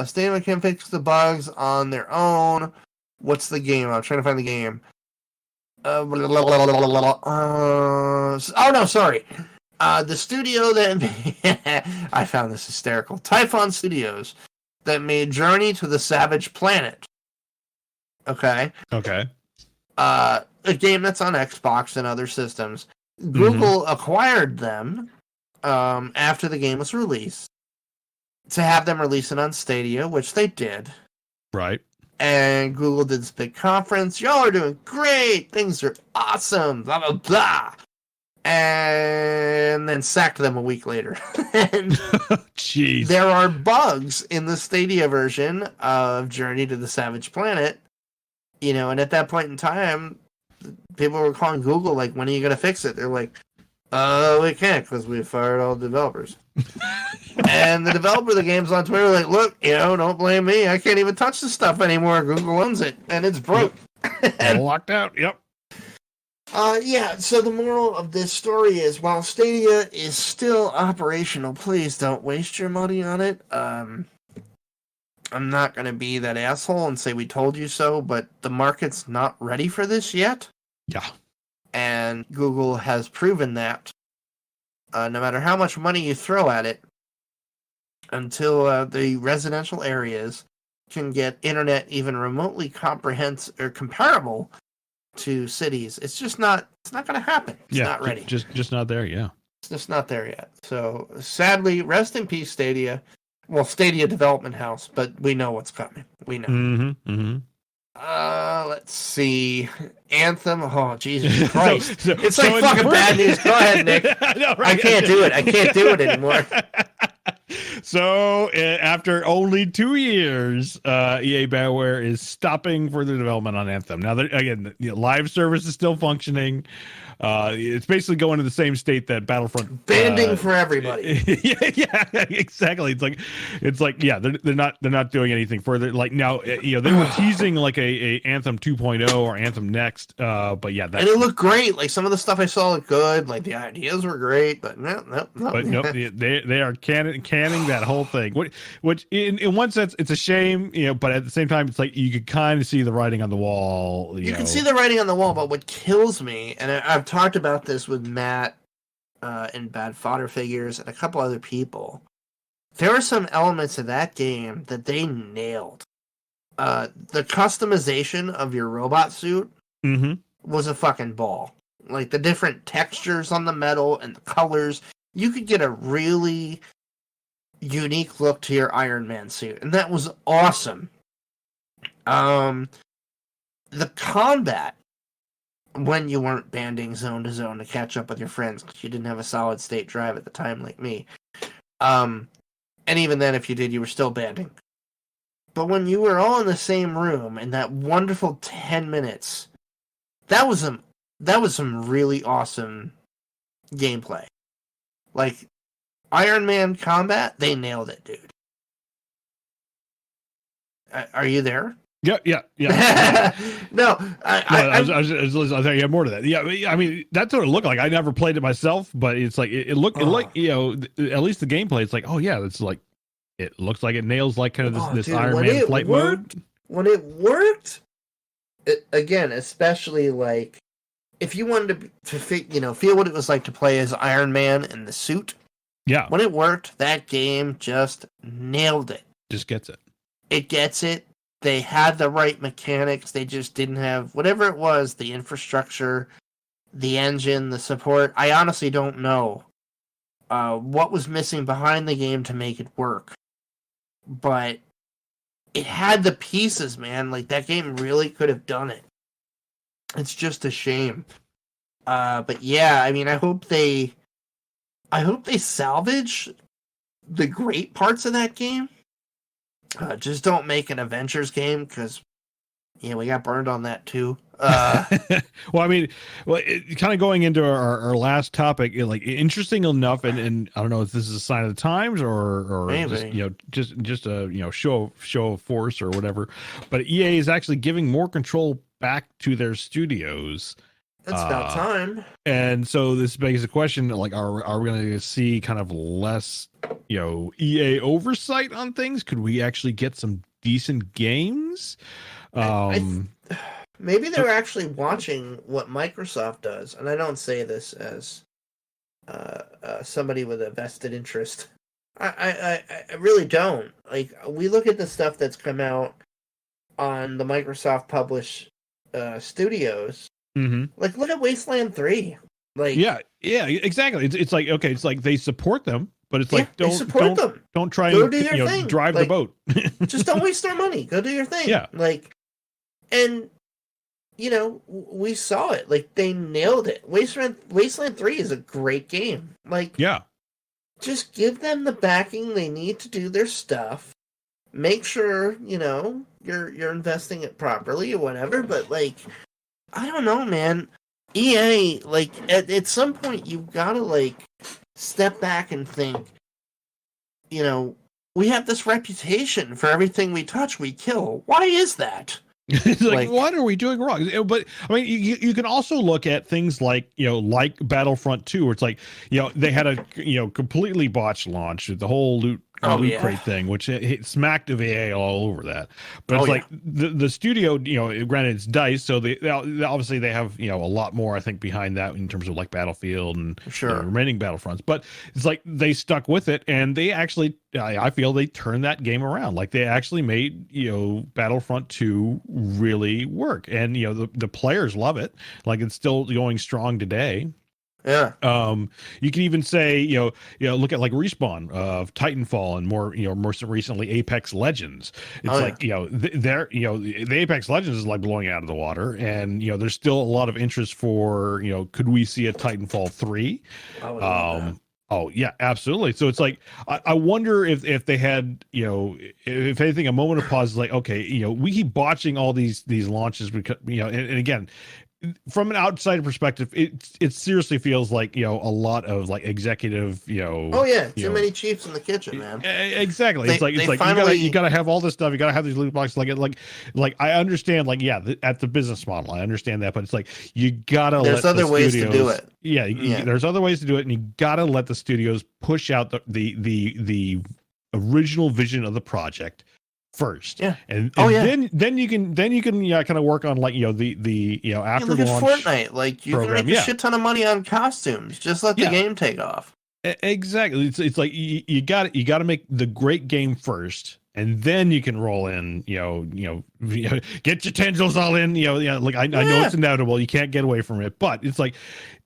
Stadia can fix the bugs on their own. What's the game? I'm trying to find the game. Oh no, sorry. The studio that I found this hysterical. Typhon Studios that made Journey to the Savage Planet. Okay. A game that's on Xbox and other systems. Google acquired them after the game was released, to have them release it on Stadia, which they did. Right. And Google did this big conference. Y'all are doing great. Things are awesome. Blah, blah, blah. And then sacked them a week later. And jeez. There are bugs in the Stadia version of Journey to the Savage Planet. You know, and at that point in time, people were calling Google, like, when are you going to fix it? They're like, we can't because we fired all the developers. And the developer of the game's on Twitter like, look, you know, don't blame me. I can't even touch this stuff anymore. Google owns it, and it's broke. And locked out, yep. Yeah, so the moral of this story is, while Stadia is still operational, please don't waste your money on it. I'm not going to be that asshole and say we told you so, but the market's not ready for this yet. Yeah. And Google has proven that no matter how much money you throw at it, until the residential areas can get internet even remotely comparable to cities, it's just not. It's not going to happen. It's not ready. Just not there. Yeah, it's just not there yet. So sadly, rest in peace, Stadia. Well, Stadia Development House, but we know what's coming. We know. Mm-hmm. Mm-hmm. Let's see. Anthem. Oh, Jesus Christ! It's like fucking bad news. Go ahead, Nick. No, right. I can't do it. I can't do it anymore. So, after only 2 years, EA BioWare is stopping further development on Anthem. Now, again, the live service is still functioning. It's basically going to the same state that Battlefront banding for everybody. yeah, exactly. It's like yeah, they're not doing anything further. Like now, you know, they were teasing like a Anthem 2.0 or Anthem Next. But yeah, and it looked great. Like some of the stuff I saw looked good. Like the ideas were great, but no. But nope, they are canning that whole thing. Which in one sense, it's a shame, you know. But at the same time, it's like you could kind of see the writing on the wall. You can see the writing on the wall. But what kills me, and I've talked about this with Matt and Bad Fodder Figures and a couple other people. There are some elements of that game that they nailed. The customization of your robot suit was a fucking ball. Like the different textures on the metal and the colors. You could get a really unique look to your Iron Man suit, and that was awesome. The combat, when you weren't banding zone to zone to catch up with your friends because you didn't have a solid state drive at the time like me. And even then, if you did, you were still banding. But when you were all in the same room in that wonderful 10 minutes, that was some really awesome gameplay. Like, Iron Man combat, they nailed it, dude. Are you there? Yeah. No, I thought you had more to that. Yeah, I mean that's what it looked like. I never played it myself, but it's like it looked like, you know, at least the gameplay. It's like, oh yeah, it's like it looks like it nails like kind of this Iron Man flight mode. When it worked, again, especially like if you wanted to feel what it was like to play as Iron Man in the suit. Yeah, when it worked, that game just nailed it. Just gets it. It gets it. They had the right mechanics. They just didn't have whatever it was, the infrastructure, the engine, the support. I honestly don't know what was missing behind the game to make it work. But it had the pieces, man. Like, that game really could have done it. It's just a shame. But yeah, I mean, I hope they salvage the great parts of that game. Just don't make an Avengers game because, we got burned on that too. Well, I mean, kind of going into our last topic, like interesting enough, and I don't know if this is a sign of the times or just a show of force or whatever, but EA is actually giving more control back to their studios. It's about time. And so this begs the question, like, are we going to see kind of less, EA oversight on things? Could we actually get some decent games? Maybe they're actually watching what Microsoft does, and I don't say this as somebody with a vested interest. I really don't. Like, we look at the stuff that's come out on the Microsoft published studios. Mm-hmm. Like, look at Wasteland 3. Like, yeah, exactly. It's like, okay, it's like they support them, but it's like don't try Go and do your thing. Drive the boat. Just don't waste our money. Go do your thing. Yeah. Like, and we saw it. Like, they nailed it. Wasteland 3 is a great game. Like, yeah. Just give them the backing they need to do their stuff. Make sure, you're investing it properly or whatever, but like, I don't know, man. EA, like, at some point you've got to like step back and think, we have this reputation for everything we touch, we kill. Why is that? It's like, what are we doing wrong? But I mean, you can also look at things like, like Battlefront 2, where it's like, they had a, completely botched launch, the whole loot crate thing, which it smacked of AA all over that. But it's like the studio, granted it's DICE, so they obviously they have, a lot more, I think, behind that in terms of like Battlefield and remaining Battlefronts. But it's like they stuck with it, and they actually, I feel they turned that game around. Like they actually made, Battlefront 2 really work, and the players love it. Like it's still going strong today. Yeah. You can even say, look at like Respawn of Titanfall and more recently Apex Legends. It's the Apex Legends is like blowing out of the water, and there's still a lot of interest for, could we see a Titanfall 3? Oh yeah, absolutely. So it's like, I wonder if they had, if anything, a moment of pause is like, okay, we keep botching all these launches because, and again, from an outsider perspective, it seriously feels like, a lot of like executive, too many chiefs in the kitchen, man. Exactly. It's like you gotta have all this stuff. You gotta have these loot boxes. Like I understand, like, at the business model, I understand that, but it's like you gotta. There's other ways to do it. Yeah, there's other ways to do it, and you gotta let the studios push out the original vision of the project first. And then you can kind of work on like the after look launch at Fortnite, like you program. can make a shit ton of money on costumes. Just let the game take off. Exactly. It's like you got to make the great game first, and then you can roll in, get your tendrils all in, like I know it's inevitable, you can't get away from it, but it's like,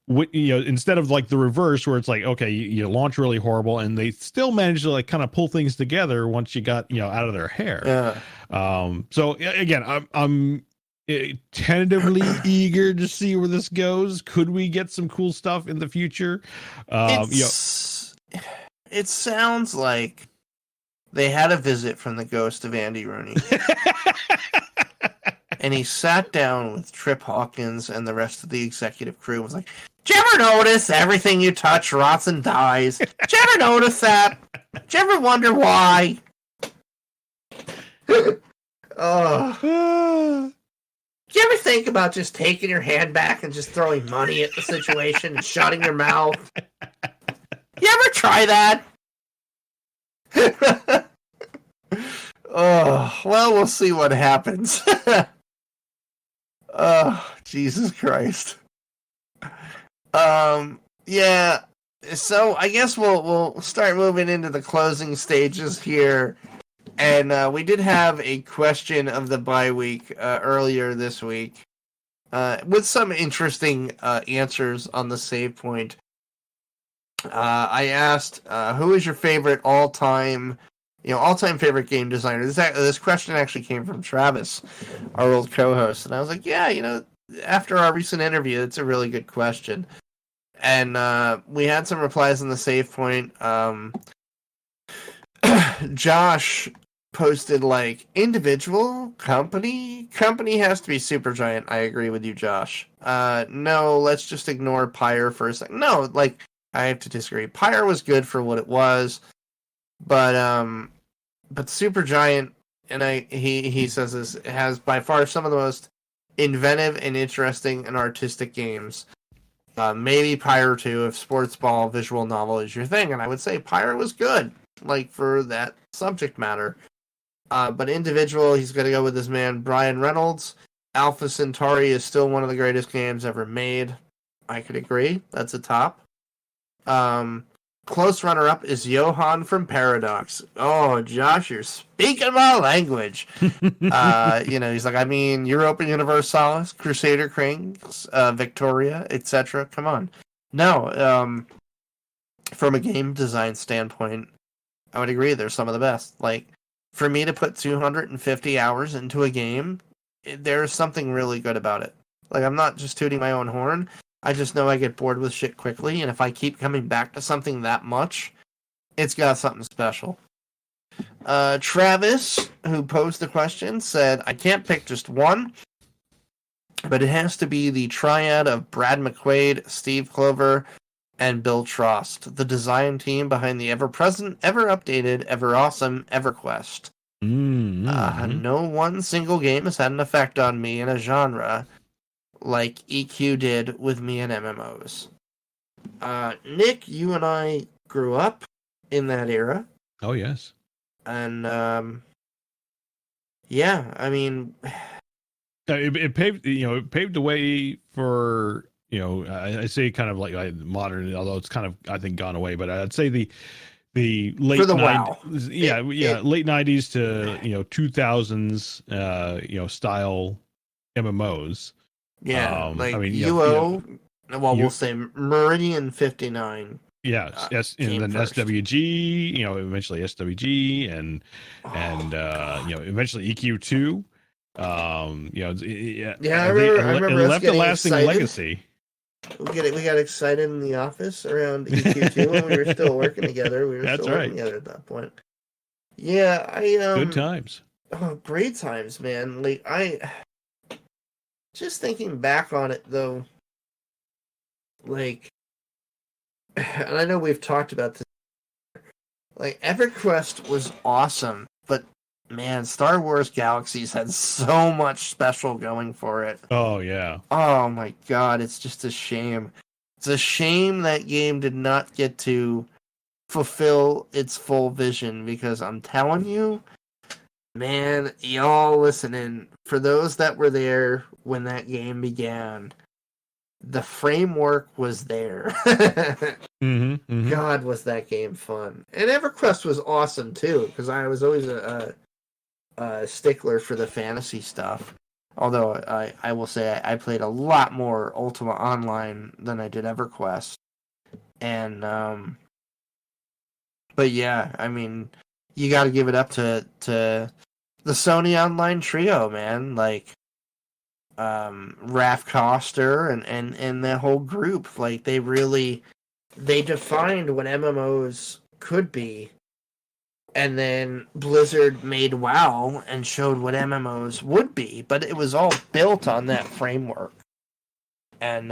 instead of like the reverse where it's like, okay, you launch really horrible and they still manage to like kind of pull things together once you got, out of their hair. So again, I'm tentatively eager to see where this goes. Could we get some cool stuff in the future? It sounds like they had a visit from the ghost of Andy Rooney. And he sat down with Trip Hawkins and the rest of the executive crew and was like, "Did you ever notice everything you touch rots and dies? Did you ever notice that? Did you ever wonder why?" Oh. Do you ever think about just taking your hand back and just throwing money at the situation and shutting your mouth? You ever try that? Oh, well, we'll see what happens. Oh, Jesus Christ. Yeah. So I guess we'll start moving into the closing stages here. And we did have a question of the bye week earlier this week with some interesting answers on the SavePoint. I asked, who is your favorite all-time favorite game designer? This question actually came from Travis, our old co-host. And I was like, after our recent interview, it's a really good question. And we had some replies on the SavePoint. Josh posted like individual, company has to be Supergiant. I agree with you, Josh. No, let's just ignore Pyre for a second. No, like I have to disagree. Pyre was good for what it was, but Supergiant, and he says this, has by far some of the most inventive and interesting and artistic games. Maybe Pyre 2 if sports ball visual novel is your thing, and I would say Pyre was good, like for that subject matter. But individual, he's going to go with his man Brian Reynolds. Alpha Centauri is still one of the greatest games ever made. I could agree. That's a top. Close runner-up is Johan from Paradox. Oh, Josh, you're speaking my language. He's like, Europa Universalis, Crusader Kings, Victoria, etc. Come on. No, from a game design standpoint, I would agree. They're some of the best. Like, for me to put 250 hours into a game, there's something really good about it. Like, I'm not just tooting my own horn. I just know I get bored with shit quickly, and if I keep coming back to something that much, it's got something special. Travis, who posed the question, said, I can't pick just one, but it has to be the triad of Brad McQuaid, Steve Clover, and Bill Trost, the design team behind the ever-present, ever-updated, ever-awesome EverQuest. No one single game has had an effect on me in a genre like EQ did with me in MMOs. Nick, you and I grew up in that era. Oh, yes. And, yeah, I mean... It paved the way for, I say kind of like modern, although it's kind of, I think, gone away, but I'd say the late for the 90s, WoW. Late 90s to 2000s style MMOs. Yeah, we'll say Meridian 59. Yeah, and then first. SWG, eventually SWG, and eventually EQ2. I remember it left a lasting legacy. We got excited in the office around EQ2 when we were still working together. We were That's still right. working together at that point. Yeah, good times. Oh, great times, man. Like, just thinking back on it though, like, and I know we've talked about this. Like, EverQuest was awesome, but man, Star Wars Galaxies had so much special going for it. Oh, yeah. Oh, my God. It's just a shame. It's a shame that game did not get to fulfill its full vision, because I'm telling you, man, y'all listening, for those that were there when that game began, the framework was there. God, was that game fun. And EverQuest was awesome, too, because I was always a stickler for the fantasy stuff. Although I will say I played a lot more Ultima Online than I did EverQuest. And, but yeah, I mean, you got to give it up to the Sony Online trio, man. Like, Raph Koster and the whole group. Like, they defined what MMOs could be. And then Blizzard made WoW and showed what MMOs would be, but it was all built on that framework. And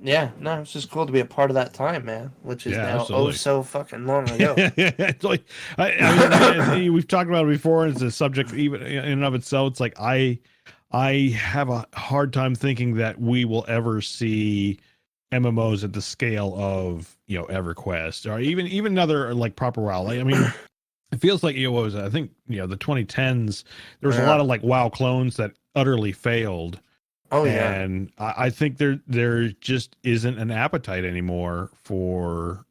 it's just cool to be a part of that time, man. Which is now so fucking long ago. It's like, I mean, we've talked about it before. It's a subject even in and of itself. It's like I have a hard time thinking that we will ever see MMOs at the scale of EverQuest or even another like proper WoW. I mean. It feels like it was, I think, the 2010s, there was a lot of like WoW clones that utterly failed. Oh, yeah. And I think there just isn't an appetite anymore for,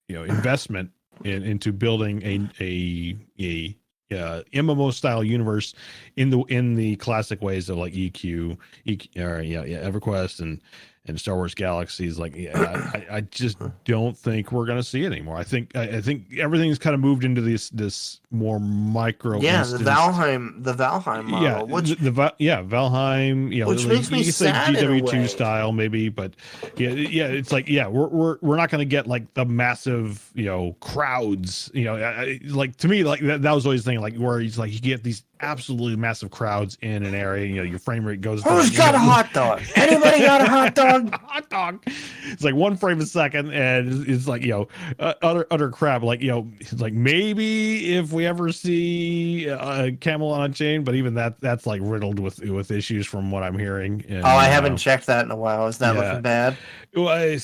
investment into building a MMO style universe in the classic ways of like EverQuest and Star Wars Galaxies. Like, I just don't think we're gonna see it anymore. I think everything's kind of moved into this more micro. Yeah, instance. the Valheim model. Yeah, Valheim. Which makes me sad in a way. GW2 style maybe, but it's like we're not gonna get like the massive crowds. Like to me like that was always the thing like where he's like you get these absolutely massive crowds in an area. Your frame rate goes. Who's got a hot dog? Anybody got a hot dog? Hot dog. It's like 1 frame a second, and it's like utter crap. Like it's like maybe if we ever see a camel on a chain, but even that's like riddled with issues from what I'm hearing. And, I haven't checked that in a while. Is that looking bad? Well,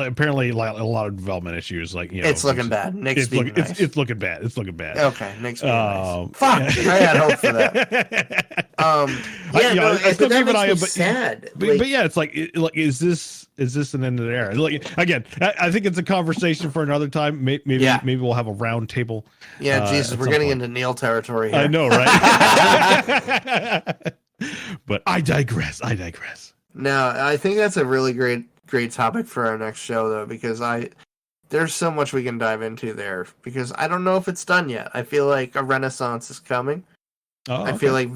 apparently like a lot of development issues. Like it's looking bad. Nick's nice. It's looking bad. It's looking bad. Okay, Nick's being nice. Fuck, I had hope for that. I still keep an eye on, but sad. But yeah, it's like is this an end of the era? Like again, I think it's a conversation for another time. Maybe we'll have a round table. Yeah, Jesus, we're getting into Neal territory here. I know, right? But I digress. No, I think that's a really great topic for our next show, though, because there's so much we can dive into there. Because I don't know if it's done yet. I feel like a renaissance is coming. Oh, I feel like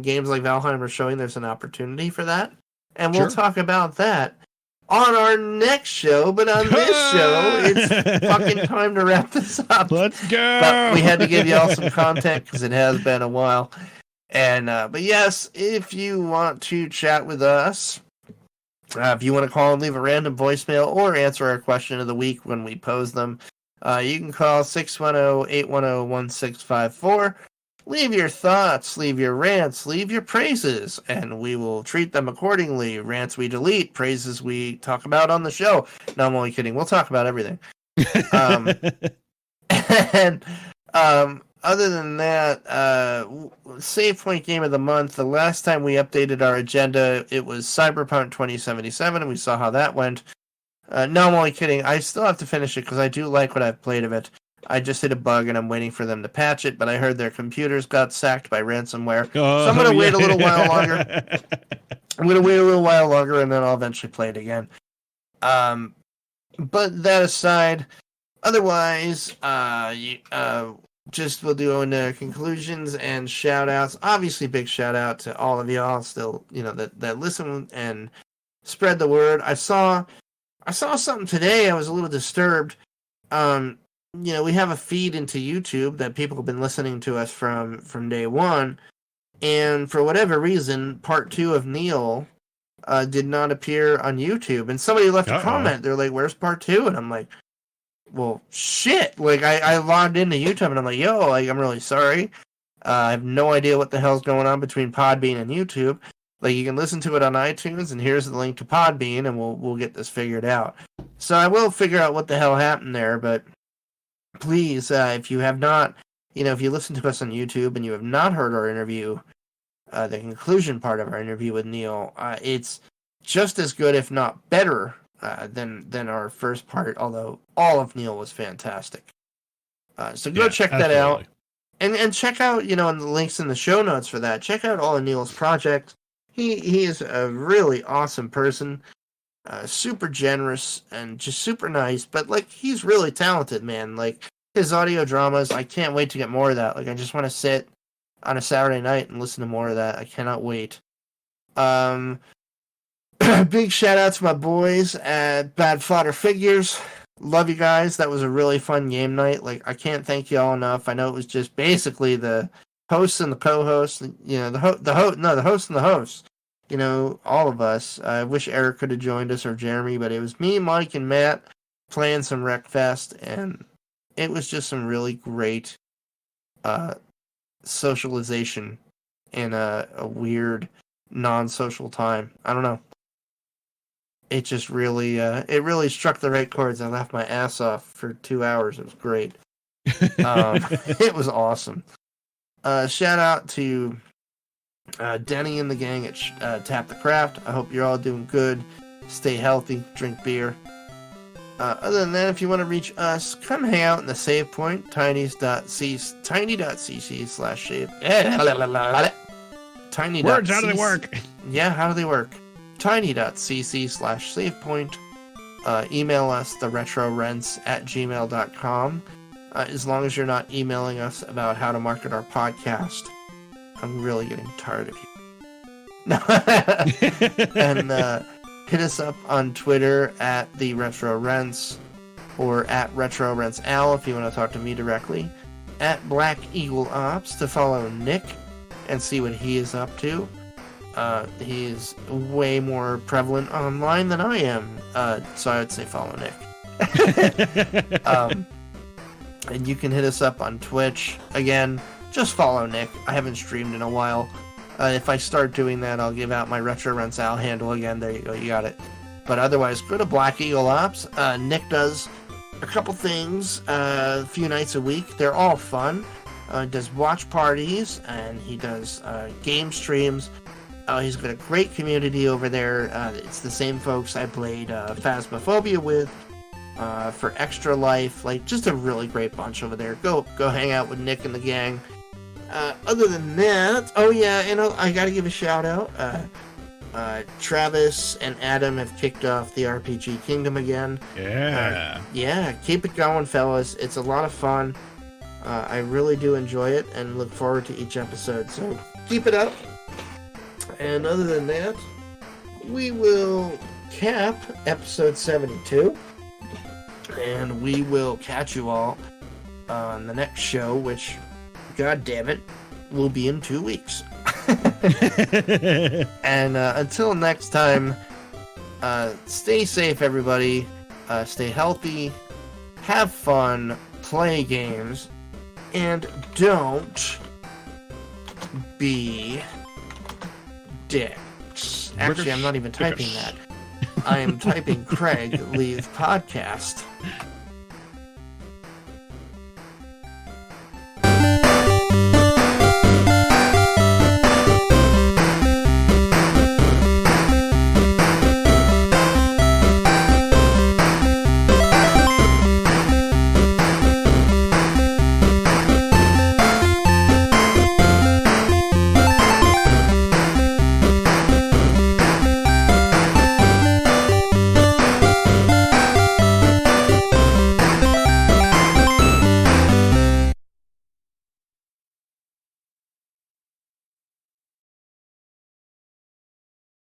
games like Valheim are showing there's an opportunity for that. And we'll talk about that on our next show. But on this show, it's fucking time to wrap this up. Let's go! But we had to give y'all some content because it has been a while. And but yes, if you want to chat with us, if you want to call and leave a random voicemail or answer our question of the week when we pose them, you can call 610-810-1654. Leave your thoughts, leave your rants, leave your praises, and we will treat them accordingly. Rants we delete, praises we talk about on the show. No, I'm only kidding. We'll talk about everything. And other than that, SavePoint Game of the Month, the last time we updated our agenda, it was Cyberpunk 2077, and we saw how that went. No, I'm only kidding. I still have to finish it because I do like what I've played of it. I just hit a bug and I'm waiting for them to patch it, but I heard their computers got sacked by ransomware. So I'm going to wait a little while longer. I'm going to wait a little while longer and then I'll eventually play it again. But that aside, otherwise, just we'll do into conclusions and shout outs. Obviously, big shout out to all of y'all still, that listen and spread the word. I saw something today. I was a little disturbed. We have a feed into YouTube that people have been listening to us from day one, and for whatever reason, part 2 of Neal did not appear on YouTube, and somebody left a comment. They're like, "Where's part 2?" And I'm like, "Well, shit!" Like I logged into YouTube and I'm like, "Yo, I'm really sorry. I have no idea what the hell's going on between Podbean and YouTube. Like, you can listen to it on iTunes, and here's the link to Podbean, and we'll get this figured out." So I will figure out what the hell happened there, but. Please, if you have not, if you listen to us on YouTube and you have not heard our interview, the conclusion part of our interview with Neal, it's just as good, if not better, than our first part, although all of Neal was fantastic. So go check that out. And check out, in the links in the show notes for that, check out all of Neal's projects. He is a really awesome person. Super generous and just super nice, but he's really talented, man. His audio dramas, I can't wait to get more of that. I just want to sit on a Saturday night and listen to more of that. I cannot wait. Big shout out to my boys at Bad Fodder Figures. Love you guys. That was a really fun game night. I can't thank you all enough. I know it was just basically the hosts and the co-hosts. The host and the hosts. All of us. I wish Eric could have joined us or Jeremy, but it was me, Mike, and Matt playing some Wreckfest, and it was just some really great socialization in a weird, non-social time. I don't know. It just really, really struck the right chords. I laughed my ass off for 2 hours. It was great. It was awesome. Shout out to Denny and the gang at Tap the Craft. I hope you're all doing good. Stay healthy. Drink beer. Other than that, if you want to reach us, come hang out in the SavePoint, tiny.cc/save. Tiny. Words, how do they work? Yeah, how do they work? Tiny.cc/SavePoint. Email us, theretrorents@gmail.com. As long as you're not emailing us about how to market our podcast. I'm really getting tired of you. And hit us up on Twitter at theretrorents or at retrorentsowl if you want to talk to me directly. At Black Eagle Ops to follow Nick and see what he is up to. He is way more prevalent online than I am, so I would say follow Nick. And you can hit us up on Twitch. Again, just follow Nick. I haven't streamed in a while. If I start doing that, I'll give out my Retro Rents Al handle again. There you go, you got it. But otherwise, go to Black Eagle Ops. Nick does a couple things a few nights a week. They're all fun. He does watch parties, and he does game streams. He's got a great community over there. It's the same folks I played Phasmophobia with for Extra Life. Just a really great bunch over there. Go hang out with Nick and the gang. Other than that, oh yeah, I gotta give a shout out. Travis and Adam have kicked off the RPG Kingdom again. Yeah. Keep it going, fellas. It's a lot of fun. I really do enjoy it and look forward to each episode. So keep it up. And other than that, we will cap episode 72. And we will catch you all on the next show, which, god damn it, will be in 2 weeks. And until next time, stay safe, everybody. Stay healthy. Have fun. Play games. And don't be dicks. Actually, I'm not even typing that. I am typing Craig leave podcast.